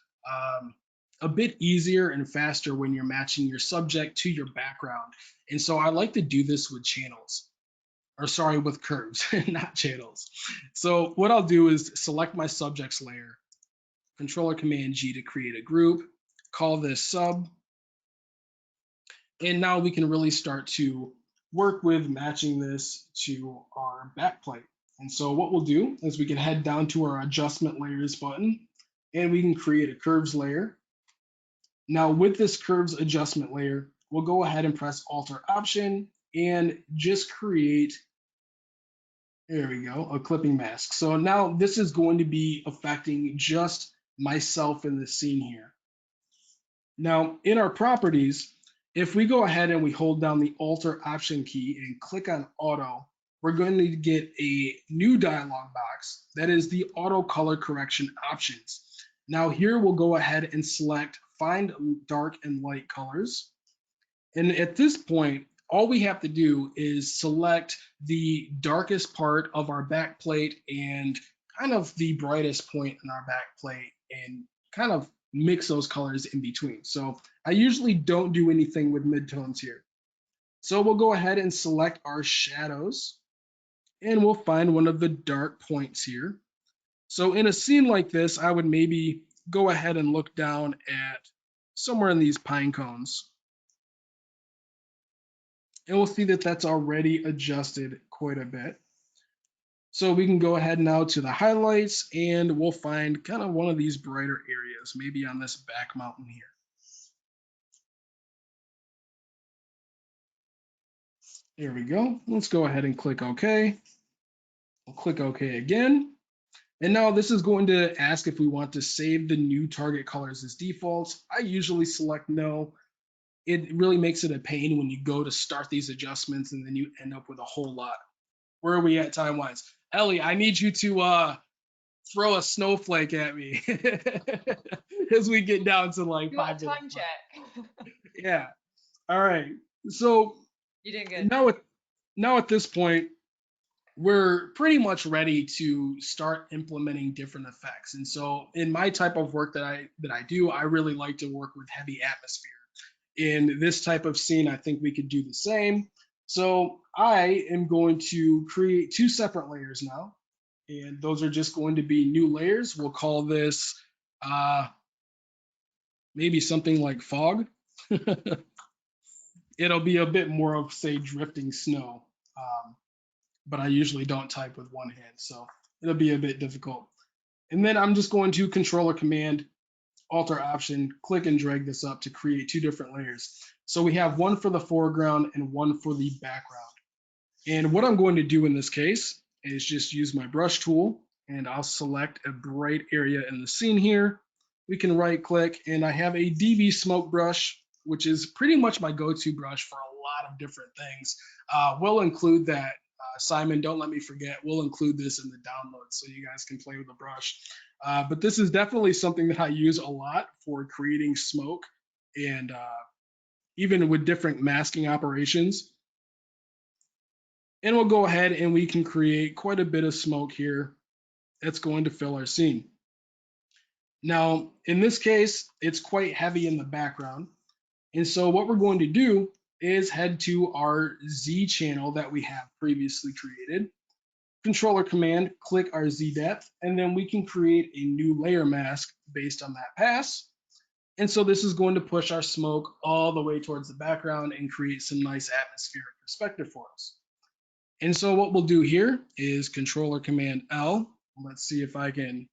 a bit easier and faster when you're matching your subject to your background. And so I like to do this with channels, or sorry, with curves, not channels. So what I'll do is select my subjects layer, Control or Command G to create a group, call this sub. And now we can really start to work with matching this to our backplate. And so what we'll do is we can head down to our adjustment layers button, and we can create a curves layer. Now with this curves adjustment layer, we'll go ahead and press Alt or Option and just create, there we go, a clipping mask. So now this is going to be affecting just myself in the scene here. Now in our properties, if we go ahead and we hold down the Alt or Option key and click on Auto, we're going to get a new dialog box that is the Auto Color Correction options. Now here we'll go ahead and select Find Dark and Light Colors. And at this point, all we have to do is select the darkest part of our backplate and kind of the brightest point in our backplate and kind of mix those colors in between. So I usually don't do anything with midtones here. So we'll go ahead and select our shadows, and we'll find one of the dark points here. So in a scene like this, I would maybe go ahead and look down at somewhere in these pine cones. And we'll see that that's already adjusted quite a bit. So we can go ahead now to the highlights, and we'll find kind of one of these brighter areas, maybe on this back mountain here. There we go. Let's go ahead and click OK. We'll click OK again. And now this is going to ask if we want to save the new target colors as defaults. I usually select no. It really makes it a pain when you go to start these adjustments and then you end up with a whole lot. Where are we at time-wise? Ellie, I need you to throw a snowflake at me as we get down to like 5 minutes. Time check. Yeah. All right. So you did good. Now at this point, we're pretty much ready to start implementing different effects. And so in my type of work that I do, I really like to work with heavy atmosphere. In this type of scene, I think we could do the same. So I am going to create 2 separate layers now, and those are just going to be new layers. We'll call this maybe something like fog. it'll be a bit more of, say, drifting snow. But I usually don't type with one hand, so it'll be a bit difficult. And then I'm just going to Control or Command, Alt or Option, click and drag this up to create two different layers. So we have one for the foreground and one for the background. And what I'm going to do in this case is just use my brush tool, and I'll select a bright area in the scene here. We can right click, and I have a DV smoke brush, which is pretty much my go-to brush for a lot of different things. We'll include that. Simon, don't let me forget, we'll include this in the download so you guys can play with the brush. But this is definitely something that I use a lot for creating smoke, and even with different masking operations. And we'll go ahead and we can create quite a bit of smoke here that's going to fill our scene. Now, in this case, it's quite heavy in the background. And so what we're going to do is head to our Z channel that we have previously created. Control or Command, click our Z depth, and then we can create a new layer mask based on that pass. And so this is going to push our smoke all the way towards the background and create some nice atmospheric perspective for us. And so what we'll do here is Control or Command L. Let's see if I can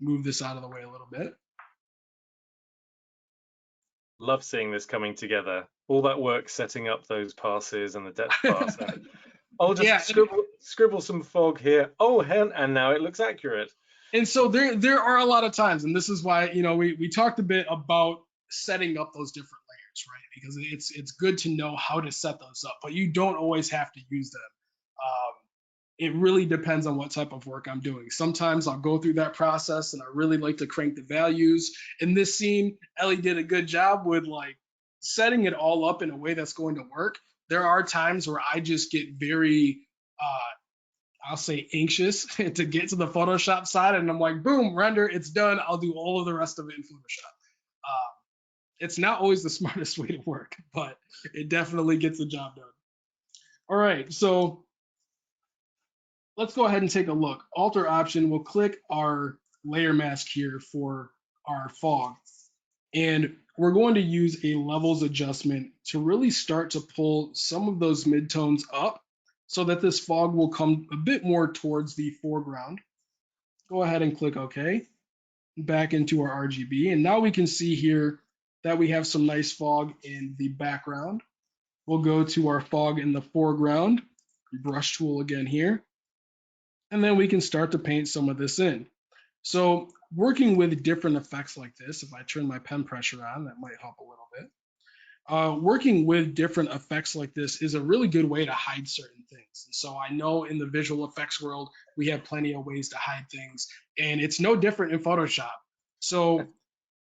move this out of the way a little bit. Love seeing this coming together. All that work setting up those passes and the depth pass. I'll just scribble some fog here. Oh, and now it looks accurate. And so there are a lot of times, and this is why, you know, we talked a bit about setting up those different layers, right? Because it's good to know how to set those up, but you don't always have to use them. It really depends on what type of work I'm doing. Sometimes I'll go through that process and I really like to crank the values. In this scene, Ellie did a good job with like setting it all up in a way that's going to work. There are times where I just get very, I'll say anxious to get to the Photoshop side, and I'm like, boom, render, it's done. I'll do all of the rest of it in Photoshop. It's not always the smartest way to work, but it definitely gets the job done. All right, so let's go ahead and take a look. Alt or Option, we'll click our layer mask here for our fog. And we're going to use a levels adjustment to really start to pull some of those midtones up so that this fog will come a bit more towards the foreground. Go ahead and click OK. Back into our RGB. And now we can see here that we have some nice fog in the background. We'll go to our fog in the foreground. Brush tool again here. And then we can start to paint some of this in. So working with different effects like this, if I turn my pen pressure on, that might help a little bit. Working with different effects like this is a really good way to hide certain things. And so I know in the visual effects world, we have plenty of ways to hide things, and it's no different in Photoshop. So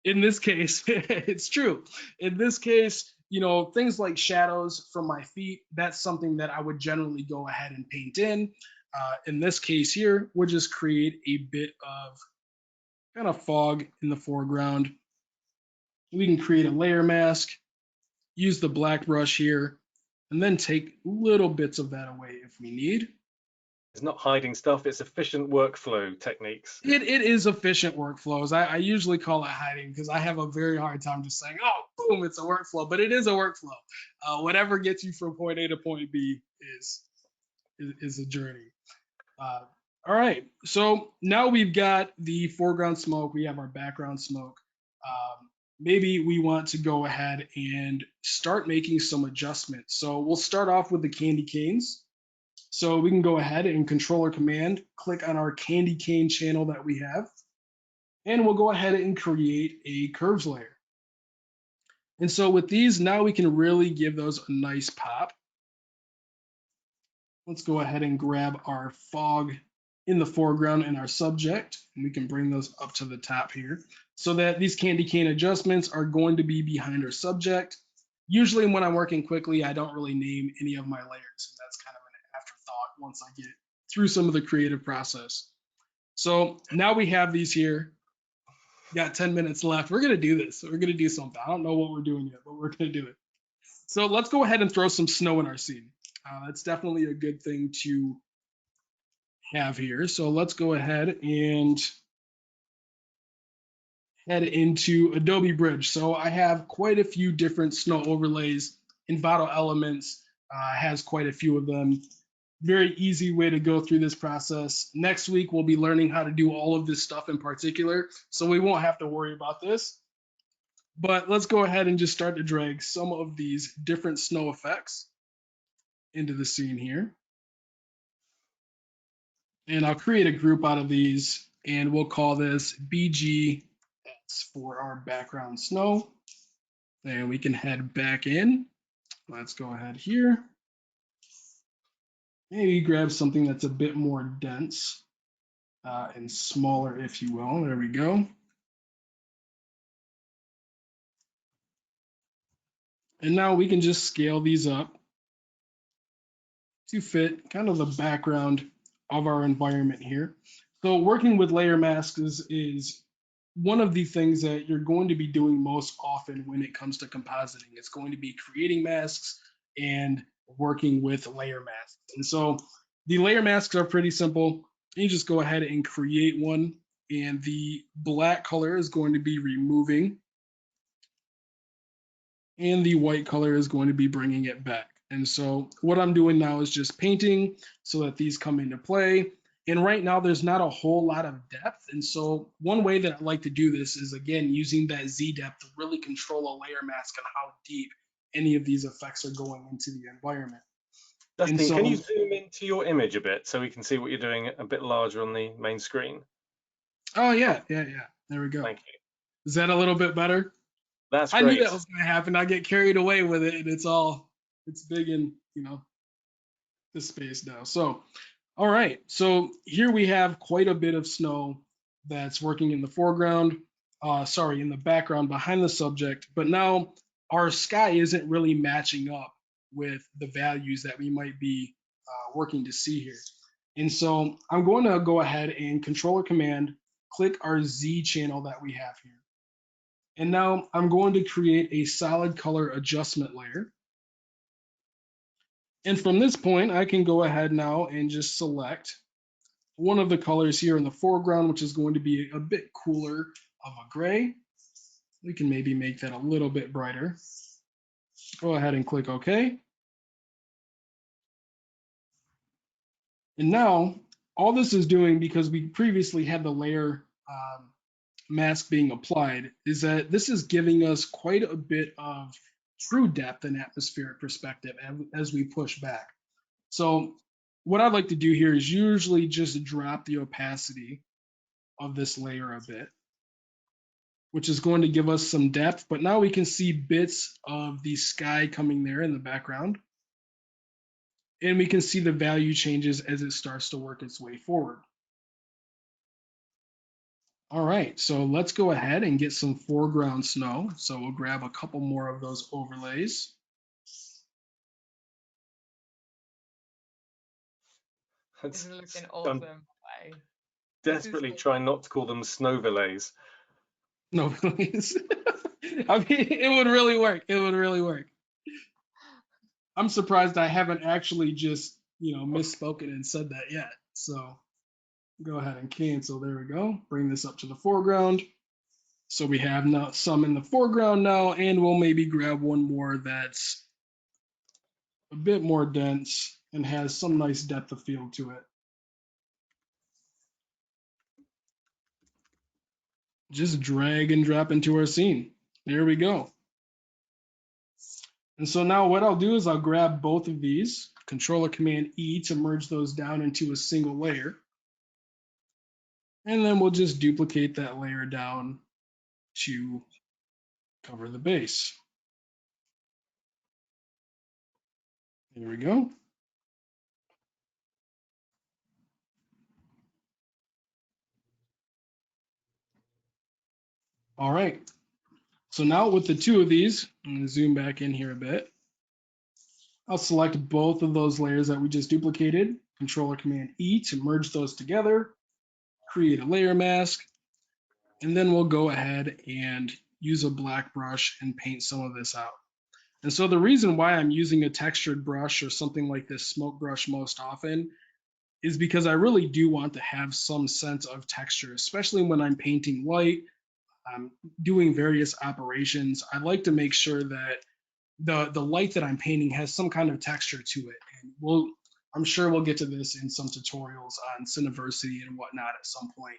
in this case, it's true. In this case, you know, things like shadows from my feet, that's something that I would generally go ahead and paint in. In this case here, we'll just create a bit of kind of fog in the foreground. We can create a layer mask, use the black brush here, and then take little bits of that away if we need. It's not hiding stuff, it's efficient workflow techniques. It is efficient workflows. I usually call it hiding because I have a very hard time just saying, oh, boom, it's a workflow, but it is a workflow. Whatever gets you from point A to point B is a journey. All right, so now we've got the foreground smoke, we have our background smoke. Maybe we want to go ahead and start making some adjustments. So we'll start off with the candy canes. So we can go ahead and Control or Command, click on our candy cane channel that we have, and we'll go ahead and create a curves layer. And so with these, now we can really give those a nice pop. Let's go ahead and grab our fog in the foreground and our subject, and we can bring those up to the top here so that these candy cane adjustments are going to be behind our subject. Usually when I'm working quickly, I don't really name any of my layers, and that's kind of an afterthought once I get through some of the creative process. So now we have these here. Got 10 minutes left. We're gonna do this. We're gonna do something. I don't know what we're doing yet, but we're gonna do it. So let's go ahead and throw some snow in our scene. That's definitely a good thing to have here. So let's go ahead and head into Adobe Bridge. So I have quite a few different snow overlays Envato Elements has quite a few of them. Very easy way to go through this process. Next week, we'll be learning how to do all of this stuff in particular, so we won't have to worry about this. But let's go ahead and just start to drag some of these different snow effects into the scene here. And I'll create a group out of these, and we'll call this BGS for our background snow. And we can head back in. Let's go ahead here. Maybe grab something that's a bit more dense and smaller, if you will. There we go. And now we can just scale these up to fit kind of the background of our environment here. So working with layer masks is one of the things that you're going to be doing most often when it comes to compositing. It's going to be creating masks and working with layer masks. And so the layer masks are pretty simple. You just go ahead and create one, and the black color is going to be removing, and the white color is going to be bringing it back. And so what I'm doing now is just painting so that these come into play. And right now there's not a whole lot of depth. And so one way that I like to do this is, again, using that Z depth to really control a layer mask and how deep any of these effects are going into the environment. Dustin, so, can you zoom into your image a bit so we can see what you're doing a bit larger on the main screen? Oh, yeah. There we go. Thank you. Is that a little bit better? That's great. I knew that was going to happen. I get carried away with it, and it's big in, the space now. So, all right. So here we have quite a bit of snow that's working in the foreground, in the background behind the subject. But now our sky isn't really matching up with the values that we might be working to see here. And so I'm going to go ahead and Control or Command, click our Z channel that we have here. And now I'm going to create a solid color adjustment layer. And from this point, I can go ahead now and just select one of the colors here in the foreground, which is going to be a bit cooler of a gray. We can maybe make that a little bit brighter. Go ahead and click OK. And now all this is doing, because we previously had the layer mask being applied, is that this is giving us quite a bit of true depth and atmospheric perspective as we push back. So what I'd like to do here is usually just drop the opacity of this layer a bit, which is going to give us some depth, but now we can see bits of the sky coming there in the background. And we can see the value changes as it starts to work its way forward. All right, so let's go ahead and get some foreground snow. So we'll grab a couple more of those overlays. This is looking awesome. Desperately trying not to call them snowverlays. No, please. I mean, it would really work. It would really work. I'm surprised I haven't actually just, misspoken and said that yet. So go ahead and cancel. There we go. Bring this up to the foreground. So we have now some in the foreground now, and we'll maybe grab one more that's a bit more dense and has some nice depth of field to it. Just drag and drop into our scene. There we go. And so now what I'll do is I'll grab both of these, Control or Command E to merge those down into a single layer. And then we'll just duplicate that layer down to cover the base. There we go. All right. So now with the two of these, I'm going to zoom back in here a bit. I'll select both of those layers that we just duplicated, Control or Command E to merge those together, create a layer mask, and then we'll go ahead and use a black brush and paint some of this out. And so the reason why I'm using a textured brush or something like this smoke brush most often is because I really do want to have some sense of texture, especially when I'm painting light, doing various operations. I like to make sure that the light that I'm painting has some kind of texture to it. And I'm sure we'll get to this in some tutorials on Cineversity and whatnot at some point.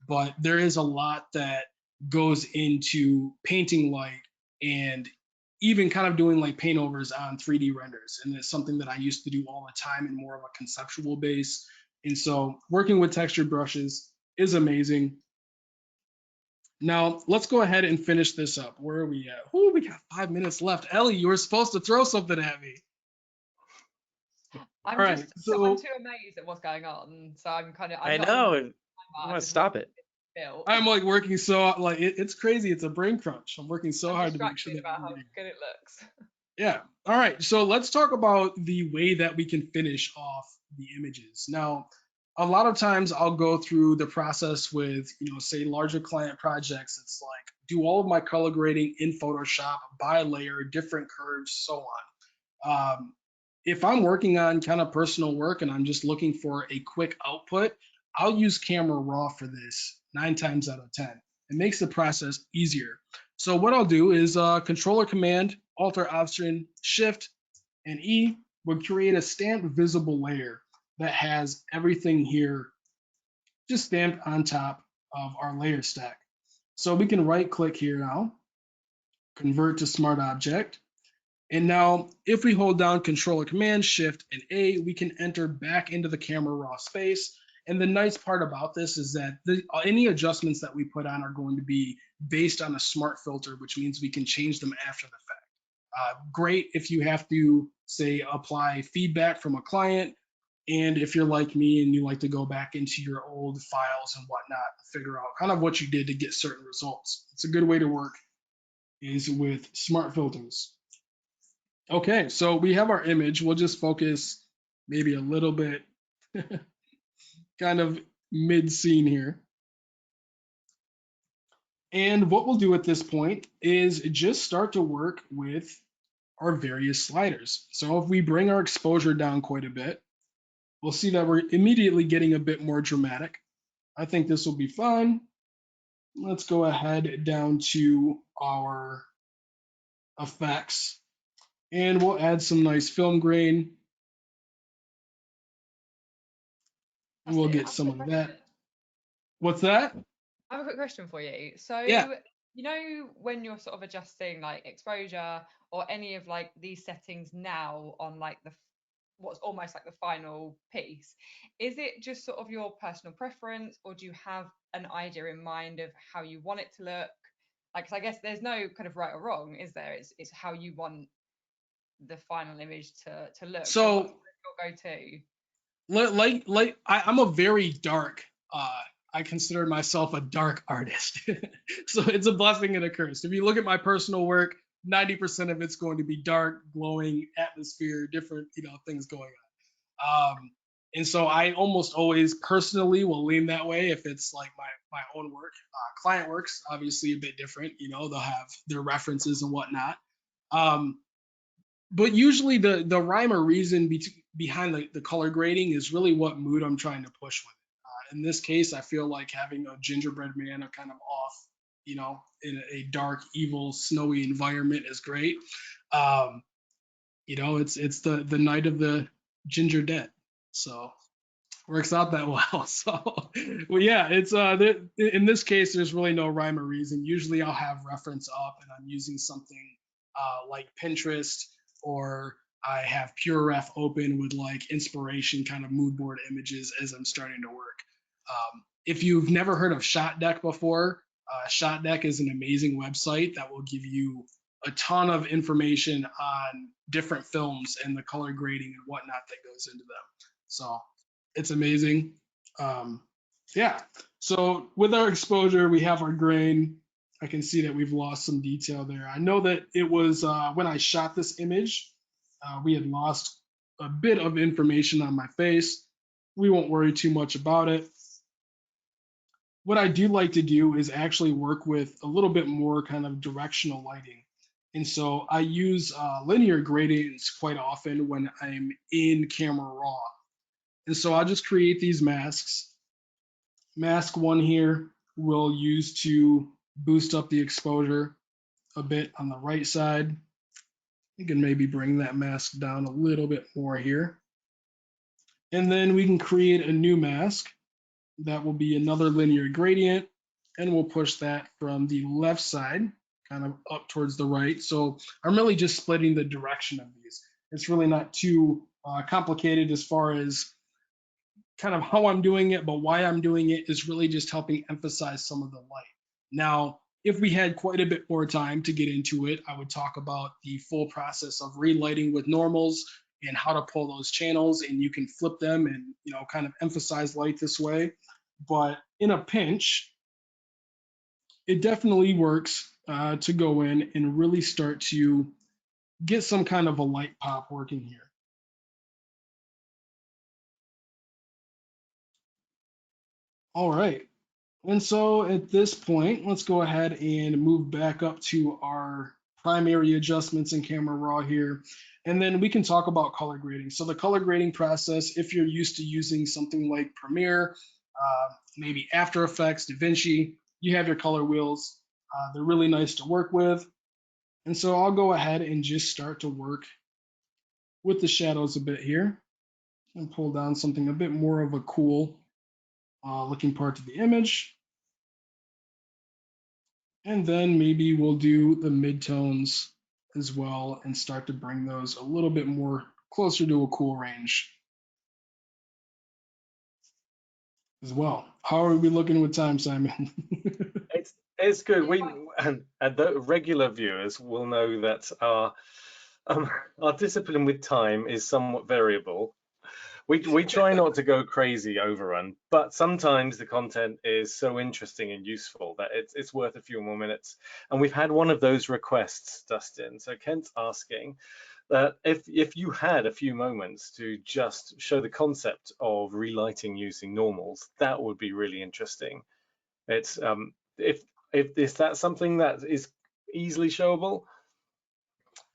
But there is a lot that goes into painting light and even kind of doing like paint overs on 3D renders. And it's something that I used to do all the time in more of a conceptual base. And so working with textured brushes is amazing. Now let's go ahead and finish this up. Where are we at? Oh, we got 5 minutes left. Ellie, you were supposed to throw something at me. I'm All right, I'm so too amazed at what's going on. So I'm kind of. I know. I want to stop it. I'm like working so like it's crazy. It's a brain crunch. I'm working so hard to make sure that about how good it looks. Yeah. All right. So let's talk about the way that we can finish off the images. Now, a lot of times I'll go through the process with, say larger client projects. It's like do all of my color grading in Photoshop, by layer, different curves, so on. If I'm working on kind of personal work and I'm just looking for a quick output, I'll use Camera Raw for this 9 times out of 10. It makes the process easier. So what I'll do is Controller Command, Alt Option, Shift, and E will create a stamped visible layer that has everything here just stamped on top of our layer stack. So we can right click here now, convert to Smart Object. And now if we hold down Controller Command, Shift, and A, we can enter back into the Camera Raw space. And the nice part about this is that any adjustments that we put on are going to be based on a smart filter, which means we can change them after the fact. Great if you have to, say, apply feedback from a client. And if you're like me and you like to go back into your old files and whatnot, figure out kind of what you did to get certain results. It's a good way to work is with smart filters. Okay, so we have our image. We'll just focus maybe a little bit kind of mid-scene here. And what we'll do at this point is just start to work with our various sliders. So if we bring our exposure down quite a bit, we'll see that we're immediately getting a bit more dramatic. I think this will be fine. Let's go ahead down to our effects and we'll add some nice film grain. And we'll get some of that. What's that? I have a quick question for you. So, yeah. When you're sort of adjusting like exposure or any of like these settings now on like what's almost like the final piece, is it just sort of your personal preference, or do you have an idea in mind of how you want it to look? Like, 'cause I guess there's no kind of right or wrong, is there? It's how you want the final image to look. So what's your go-to? Like I'm a very dark. I consider myself a dark artist, so it's a blessing and a curse. If you look at my personal work, 90% of it's going to be dark, glowing atmosphere, different things going on. And so I almost always personally will lean that way if it's like my own work. Client works obviously a bit different. They'll have their references and whatnot. But usually the rhyme or reason behind the color grading is really what mood I'm trying to push with. In this case, I feel like having a gingerbread man a kind of off, in a dark, evil, snowy environment is great. It's the night of the ginger dead, so works out that well. So, well, yeah, it's in this case, there's really no rhyme or reason. Usually, I'll have reference up, and I'm using something like Pinterest, or I have PureRef open with like inspiration kind of mood board images as I'm starting to work. If you've never heard of ShotDeck before, ShotDeck is an amazing website that will give you a ton of information on different films and the color grading and whatnot that goes into them. So it's amazing. Yeah. So with our exposure, we have our grain. I can see that we've lost some detail there. I know that it was when I shot this image, we had lost a bit of information on my face. We won't worry too much about it. What I do like to do is actually work with a little bit more kind of directional lighting. And so I use linear gradients quite often when I'm in Camera Raw. And so I'll just create these masks. Mask 1 here we'll use to boost up the exposure a bit on the right side. You can maybe bring that mask down a little bit more here. And then we can create a new mask that will be another linear gradient, and we'll push that from the left side kind of up towards the right. So I'm really just splitting the direction of these. It's really not too complicated as far as kind of how I'm doing it, but why I'm doing it is really just helping emphasize some of the light. Now, if we had quite a bit more time to get into it, I would talk about the full process of relighting with normals and how to pull those channels, and you can flip them and, you know, kind of emphasize light this way. But in a pinch, it definitely works to go in and really start to get some kind of a light pop working here. All right. And so at this point, let's go ahead and move back up to our primary adjustments in Camera Raw here. And then we can talk about color grading. So the color grading process, if you're used to using something like Premiere, maybe After Effects, DaVinci, you have your color wheels. They're really nice to work with. And so I'll go ahead and just start to work with the shadows a bit here and pull down something a bit more of a cool looking part of the image. And then maybe we'll do the midtones as well and start to bring those a little bit more closer to a cool range as well. How are we looking with time, Simon? It's good. And the regular viewers will know that our discipline with time is somewhat variable. We try not to go crazy overrun, but sometimes the content is so interesting and useful that it's worth a few more minutes. And we've had one of those requests, Dustin. So Kent's asking that if you had a few moments to just show the concept of relighting using normals, that would be really interesting. It's if is that something that is easily showable?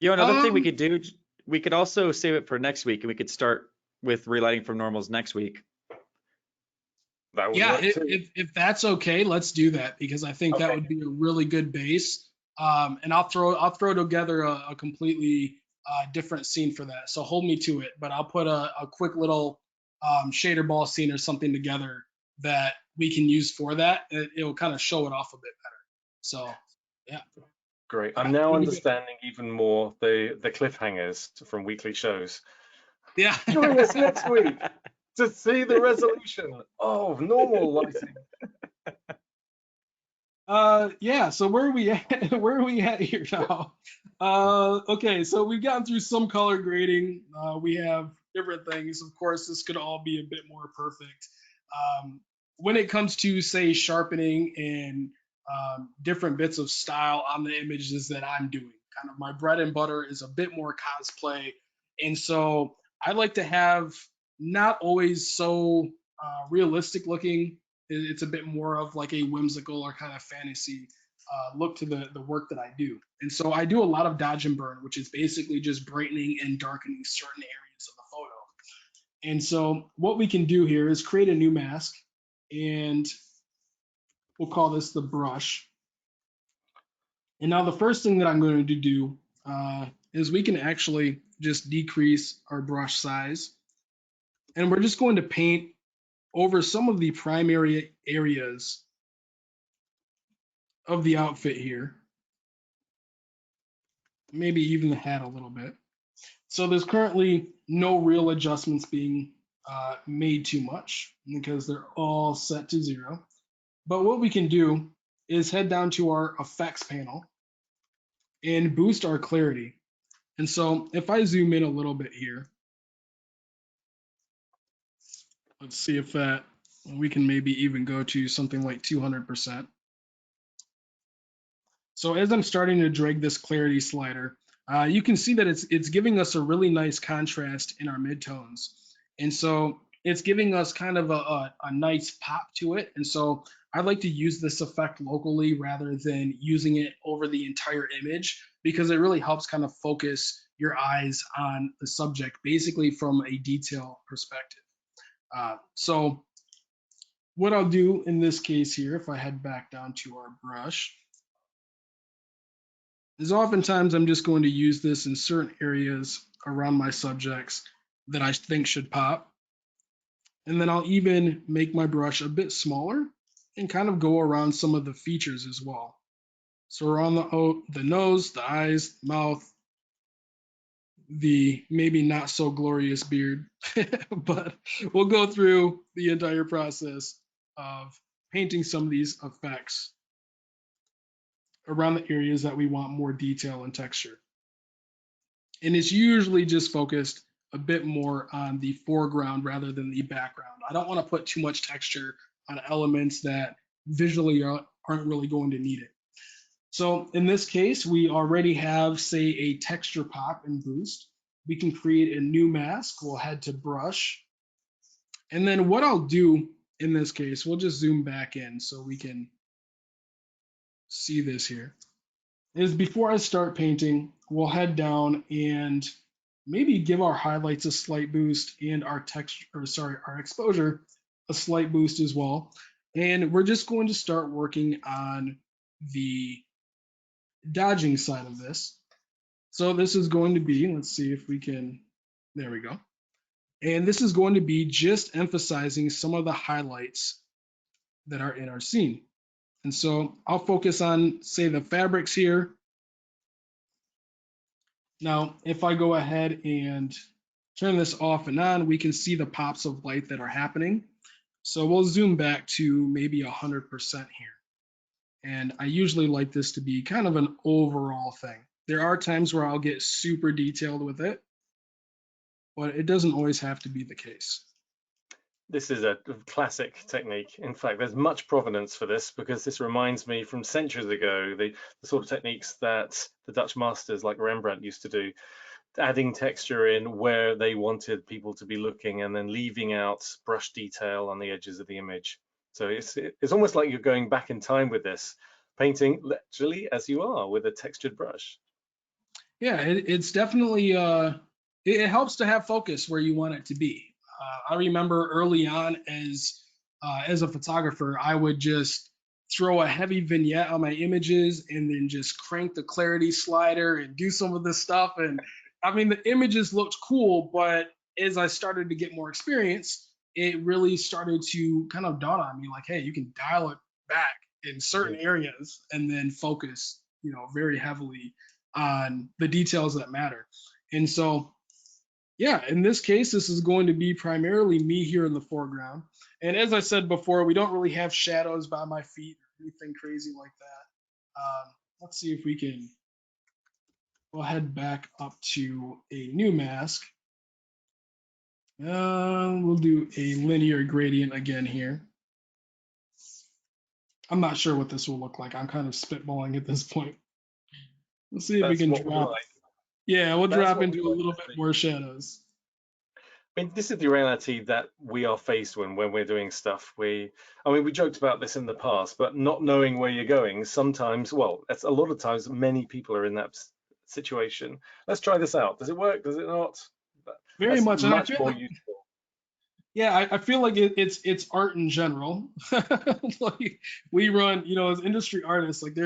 You know, another thing we could do, we could also save it for next week, and we could start with relighting from normals next week. That would Yeah, work too. if that's okay, let's do that, because I think that would be a really good base. And I'll throw together a completely different scene for that. So hold me to it, but I'll put a quick little shader ball scene or something together that we can use for that. It'll kind of show it off a bit better. So yeah. Great. I'm now understanding even more the cliffhangers from weekly shows. Yeah. Join us next week to see the resolution of normal lighting. Yeah, so where are we at? Where are we at here now? Okay, so we've gotten through some color grading. We have different things. Of course, this could all be a bit more perfect. When it comes to, say, sharpening and different bits of style on the images that I'm doing, kind of my bread and butter is a bit more cosplay. And so I like to have not always so realistic looking. It's a bit more of like a whimsical or kind of fantasy look to the work that I do. And so I do a lot of dodge and burn, which is basically just brightening and darkening certain areas of the photo. And so what we can do here is create a new mask, and we'll call this the brush. And now the first thing that I'm going to do is we can actually just decrease our brush size. And we're just going to paint over some of the primary areas of the outfit here. Maybe even the hat a little bit. So there's currently no real adjustments being made too much because they're all set to 0. But what we can do is head down to our effects panel and boost our clarity. And so if I zoom in a little bit here, let's see if we can maybe even go to something like 200%. So as I'm starting to drag this clarity slider, you can see that it's giving us a really nice contrast in our midtones. And so it's giving us kind of a nice pop to it. And so I like to use this effect locally rather than using it over the entire image, because it really helps kind of focus your eyes on the subject, basically from a detail perspective. So what I'll do in this case here, if I head back down to our brush, is oftentimes I'm just going to use this in certain areas around my subjects that I think should pop. And then I'll even make my brush a bit smaller and kind of go around some of the features as well. So around the nose, the eyes, mouth, the maybe not so glorious beard, but we'll go through the entire process of painting some of these effects around the areas that we want more detail and texture. And it's usually just focused a bit more on the foreground rather than the background. I don't want to put too much texture on elements that visually aren't really going to need it. So in this case, we already have, say, a texture pop and boost. We can create a new mask. We'll head to brush. And then what I'll do in this case, we'll just zoom back in so we can see this here, is before I start painting, we'll head down and maybe give our highlights a slight boost and our our exposure a slight boost as well. And we're just going to start working on the dodging side of this. So this is going to be, let's see if we can, there we go. And this is going to be just emphasizing some of the highlights that are in our scene. And so I'll focus on, say, the fabrics here. Now, if I go ahead and turn this off and on, we can see the pops of light that are happening. So we'll zoom back to maybe 100% here. And I usually like this to be kind of an overall thing. There are times where I'll get super detailed with it, but it doesn't always have to be the case. This is a classic technique. In fact, there's much provenance for this because this reminds me from centuries ago, the sort of techniques that the Dutch masters like Rembrandt used to do, adding texture in where they wanted people to be looking and then leaving out brush detail on the edges of the image. So it's almost like you're going back in time with this, painting literally as you are with a textured brush. Yeah, it's definitely, it helps to have focus where you want it to be. I remember early on as a photographer, I would just throw a heavy vignette on my images and then just crank the clarity slider and do some of this stuff. And I mean, the images looked cool, but as I started to get more experience, it really started to kind of dawn on me like, hey, you can dial it back in certain areas and then focus, you know, very heavily on the details that matter. And so, yeah, in this case, this is going to be primarily me here in the foreground. And as I said before, we don't really have shadows by my feet or anything crazy like that. Let's see if we can, we'll head back up to a new mask. We'll do a linear gradient again here. I'm not sure what this will look like. I'm kind of spitballing at this point. Let's see if we can drop. Yeah, we'll drop into a little bit more shadows. I mean, this is the reality that we are faced with when we're doing stuff. I mean, we joked about this in the past, but not knowing where you're going, sometimes, well, that's a lot of times, many people are in that situation. Let's try this out. Does it work? Does it not? Very much. And much more useful. Yeah, I feel like it's art in general. Like we run, you know, as industry artists, like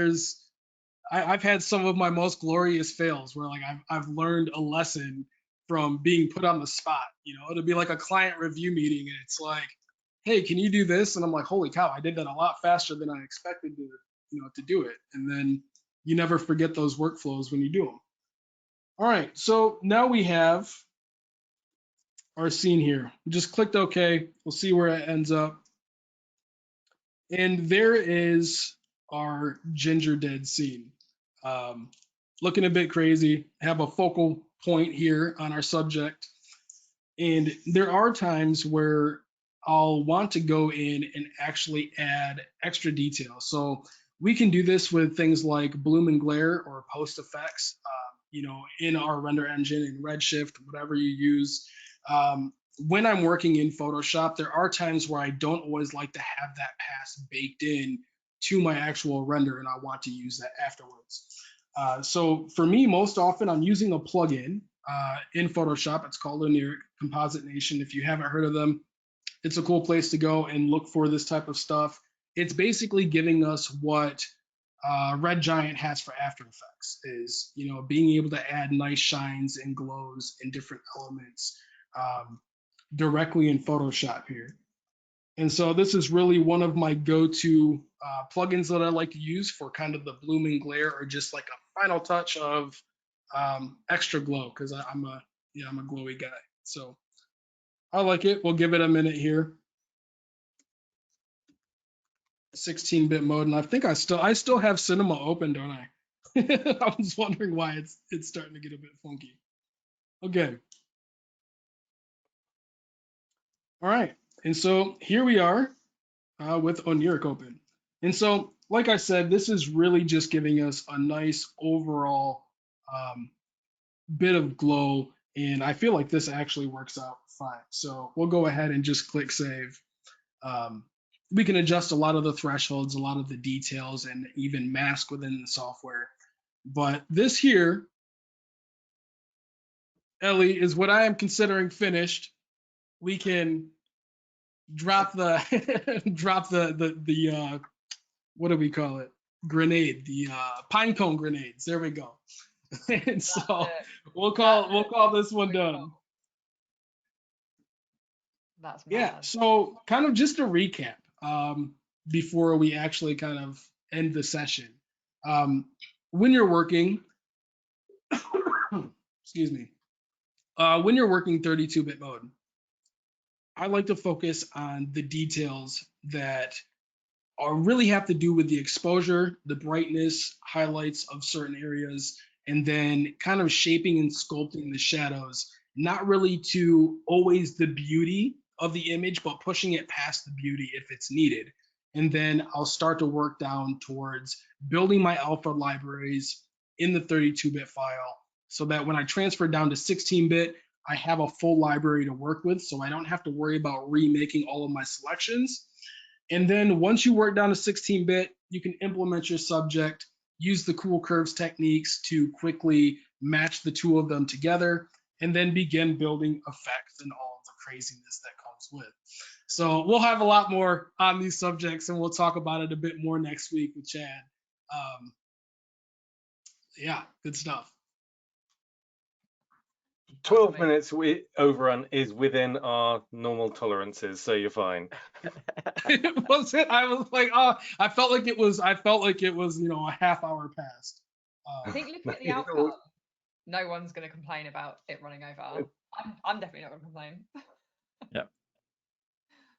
I've had some of my most glorious fails where like I've learned a lesson from being put on the spot. You know, it'll be like a client review meeting and it's like, hey, can you do this? And I'm like, holy cow, I did that a lot faster than I expected to do it. And then you never forget those workflows when you do them. All right, so now we have our scene here. We just clicked OK. We'll see where it ends up. And there is our ginger dead scene. Looking a bit crazy. Have a focal point here on our subject. And there are times where I'll want to go in and actually add extra detail. So we can do this with things like bloom and glare or post effects, you know, in our render engine, in Redshift, whatever you use. When I'm working in Photoshop, there are times where I don't always like to have that pass baked in to my actual render, and I want to use that afterwards. So for me, most often I'm using a plugin in Photoshop. It's called Linear Composite Nation. If you haven't heard of them, it's a cool place to go and look for this type of stuff. It's basically giving us what Red Giant has for After Effects is, you know, being able to add nice shines and glows and different elements directly in Photoshop here. And so this is really one of my go-to plugins that I like to use for kind of the bloom and glare, or just like a final touch of extra glow, because I'm a glowy guy. So I like it. We'll give it a minute here. 16-bit mode, and I think I still have Cinema open, don't I? I was wondering why it's starting to get a bit funky. Okay. All right. And so here we are with Oniric open. And so, like I said, this is really just giving us a nice overall bit of glow, and I feel like this actually works out fine. So we'll go ahead and just click save. We can adjust a lot of the thresholds, a lot of the details, and even mask within the software. But this here, Ellie, is what I am considering finished. We can drop the what do we call it? Grenade, the pine cone grenades. There we go. And so we'll call this one done. That's mad. Yeah. So kind of just a recap before we actually kind of end the session. When you're working, excuse me, when you're working 32-bit mode, I like to focus on the details that really have to do with the exposure, the brightness, highlights of certain areas, and then kind of shaping and sculpting the shadows, not really to always the beauty of the image, but pushing it past the beauty if it's needed. And then I'll start to work down towards building my alpha libraries in the 32-bit file, so that when I transfer down to 16-bit, I have a full library to work with, so I don't have to worry about remaking all of my selections. And then once you work down to 16-bit, you can implement your subject, use the cool curves techniques to quickly match the two of them together, and then begin building effects and all of the craziness that comes with. So we'll have a lot more on these subjects, and we'll talk about it a bit more next week with Chad. Yeah, good stuff. 12 minutes overrun is within our normal tolerances, so you're fine. Was it? I was like, oh, I felt like it was, you know, a half hour past. I think looking at the outcome, no one's going to complain about it running over. I'm definitely not going to complain. Yeah.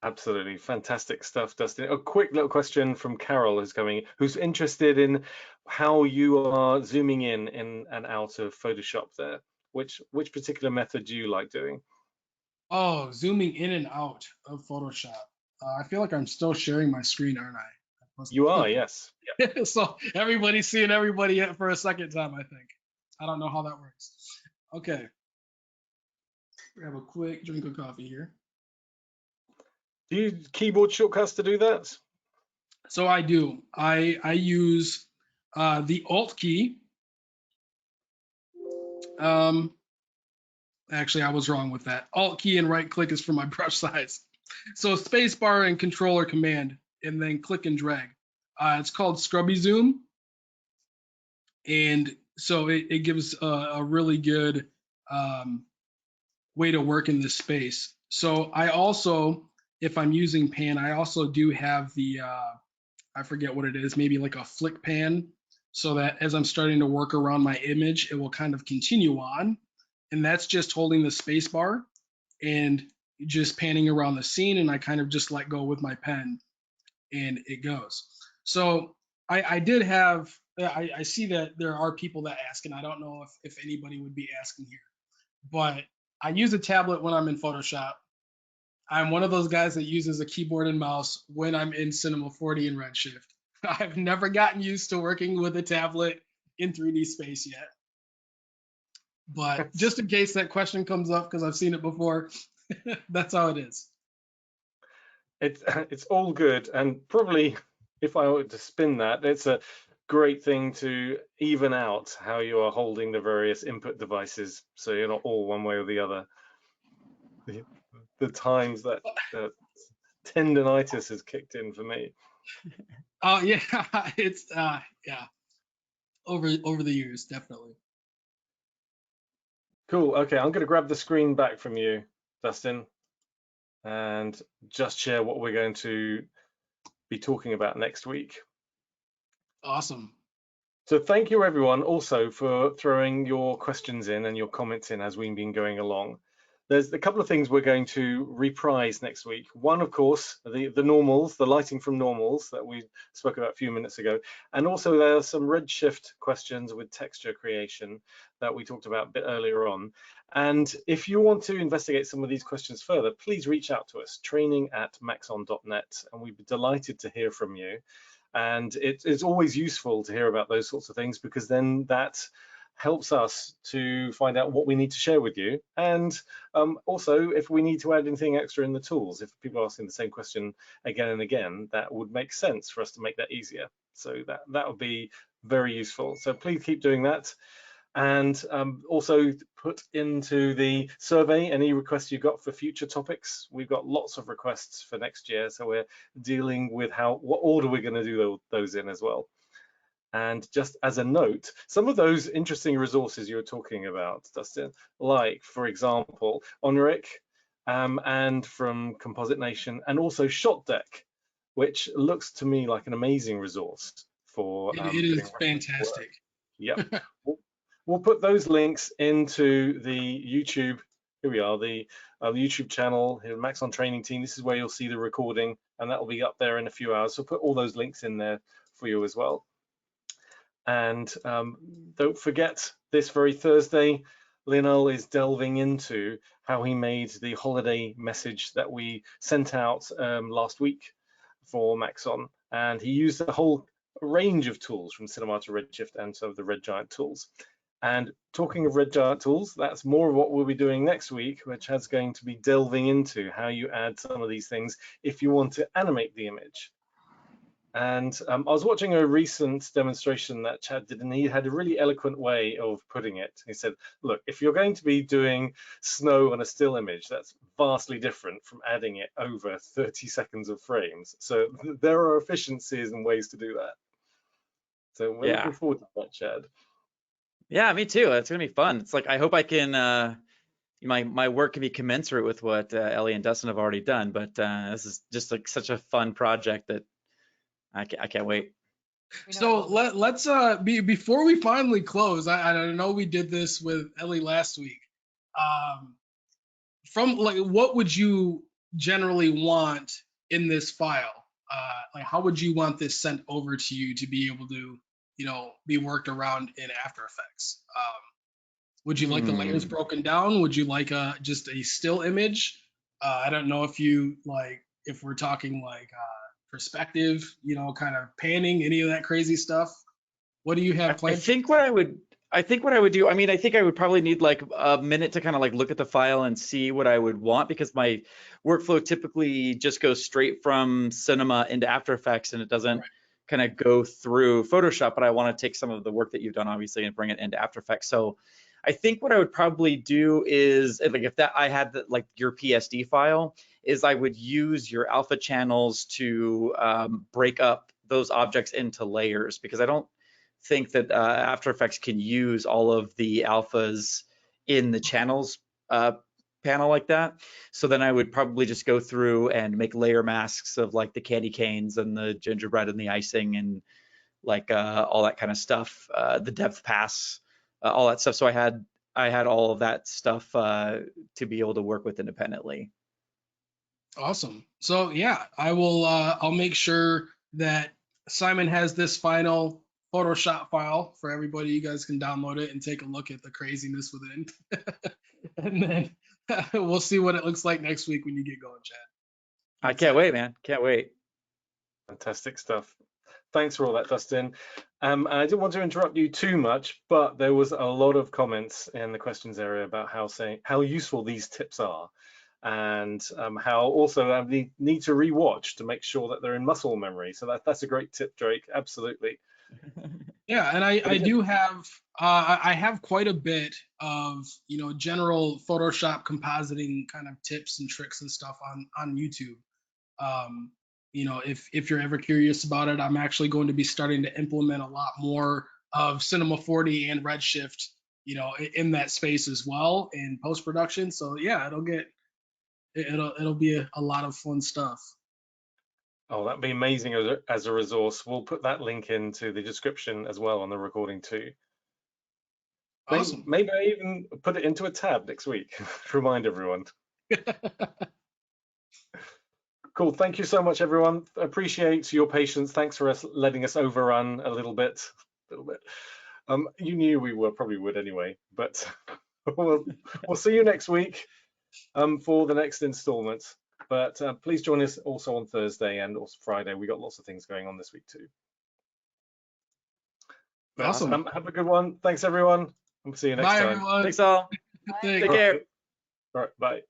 Absolutely fantastic stuff, Dustin. A quick little question from Carol who's interested in how you are zooming in and out of Photoshop there. Which particular method do you like doing? Oh, zooming in and out of Photoshop. I feel like I'm still sharing my screen, aren't I? You are, yes. Yeah. So everybody's seeing everybody for a second time, I think. I don't know how that works. Okay. Grab a quick drink of coffee here. Do you use keyboard shortcuts to do that? So I do. I use the Alt key. Actually, I was wrong with that. Alt key and right click is for my brush size. So space bar and control command, and then click and drag. It's called Scrubby Zoom. And so it gives a really good way to work in this space. So I also, if I'm using pan, I also do have the, I forget what it is, maybe like a flick pan, so that as I'm starting to work around my image, it will kind of continue on. And that's just holding the space bar and just panning around the scene, and I kind of just let go with my pen and it goes. So I did have, I see that there are people that ask, and I don't know if anybody would be asking here, but I use a tablet when I'm in Photoshop. I'm one of those guys that uses a keyboard and mouse when I'm in Cinema 4D and Redshift. I've never gotten used to working with a tablet in 3D space yet. But just in case that question comes up, because I've seen it before, that's how it is. It's all good, and probably if I were to spin that, it's a great thing to even out how you are holding the various input devices, so you're not all one way or the other. The times that tendinitis has kicked in for me. Oh yeah, it's yeah, over the years, definitely. Cool. Okay, I'm going to grab the screen back from you, Dustin, and just share what we're going to be talking about next week. Awesome. So thank you everyone also for throwing your questions in and your comments in as we've been going along. There's a couple of things we're going to reprise next week. One, of course, the normals, the lighting from normals that we spoke about a few minutes ago. And also there are some Redshift questions with texture creation that we talked about a bit earlier on. And if you want to investigate some of these questions further, please reach out to us, training@maxon.net, and we'd be delighted to hear from you. And it's always useful to hear about those sorts of things, because then that helps us to find out what we need to share with you. And also, if we need to add anything extra in the tools, if people are asking the same question again and again, that would make sense for us to make that easier. So that would be very useful. So please keep doing that. And also put into the survey any requests you got for future topics. We've got lots of requests for next year, so we're dealing with what order we're going to do those in as well. And just as a note, some of those interesting resources you were talking about, Dustin, like, for example, Onric and from Composite Nation, and also Shot Deck, which looks to me like an amazing resource for It is fantastic. Yep. We'll put those links into the YouTube. Here we are, the YouTube channel here, Maxon Training Team. This is where you'll see the recording, and that will be up there in a few hours. So put all those links in there for you as well. And don't forget, this very Thursday, Lionel is delving into how he made the holiday message that we sent out last week for Maxon. And he used a whole range of tools from Cinema to Redshift and some of the Red Giant tools. And talking of Red Giant tools, that's more of what we'll be doing next week, which is going to be delving into how you add some of these things if you want to animate the image. And I was watching a recent demonstration that Chad did, and he had a really eloquent way of putting it. He said, look, if you're going to be doing snow on a still image, that's vastly different from adding it over 30 seconds of frames. So there are efficiencies and ways to do that. So we're looking forward to that, Chad. Yeah, me too. It's gonna be fun. It's like, I hope I can my work can be commensurate with what Ellie and Dustin have already done, but this is just like such a fun project that I can't wait. So let's before we finally close, I know we did this with Ellie last week. From like, what would you generally want in this file? Like, how would you want this sent over to you to be able to, be worked around in After Effects? Would you like the layers broken down? Would you like just a still image? I don't know if you if we're talking like perspective, kind of panning, any of that crazy stuff. What do you have planned? I think what I would do, I mean, I think I would probably need like a minute to kind of like look at the file and see what I would want, because my workflow typically just goes straight from Cinema into After Effects, and it doesn't kind of go through Photoshop, but I want to take some of the work that you've done, obviously, and bring it into After Effects. So I think what I would probably do is, like, if that I had like your PSD file, is I would use your alpha channels to break up those objects into layers, because I don't think that After Effects can use all of the alphas in the channels panel like that. So then I would probably just go through and make layer masks of like the candy canes and the gingerbread and the icing and like all that kind of stuff, the depth pass, all that stuff. So I had all of that stuff to be able to work with independently. Awesome. So yeah, I will. I'll make sure that Simon has this final Photoshop file for everybody. You guys can download it and take a look at the craziness within, and then we'll see what it looks like next week when you get going, Chad. I can't wait, man. Can't wait. Fantastic stuff. Thanks for all that, Dustin. I didn't want to interrupt you too much, but there was a lot of comments in the questions area about how useful these tips are, and how also they need to rewatch to make sure that they're in muscle memory. So that's a great tip, Drake. Absolutely. Yeah, and I do have I have quite a bit of general Photoshop compositing kind of tips and tricks and stuff on YouTube. if you're ever curious about it, I'm actually going to be starting to implement a lot more of Cinema 4D and Redshift, in that space as well in post-production. So yeah, it'll be a lot of fun stuff. Oh, that'd be amazing as a resource. We'll put that link into the description as well on the recording too. Awesome. Maybe I even put it into a tab next week to remind everyone. Cool. Thank you so much, everyone. Appreciate your patience. Thanks for letting us overrun a little bit. You knew we probably would anyway, but we'll see you next week for the next installment. But please join us also on Thursday and also Friday. We got lots of things going on this week too. Awesome. Have a good one. Thanks, everyone. We'll see you next time. Bye, everyone. Thanks all. Thanks. Take care. All right. Bye.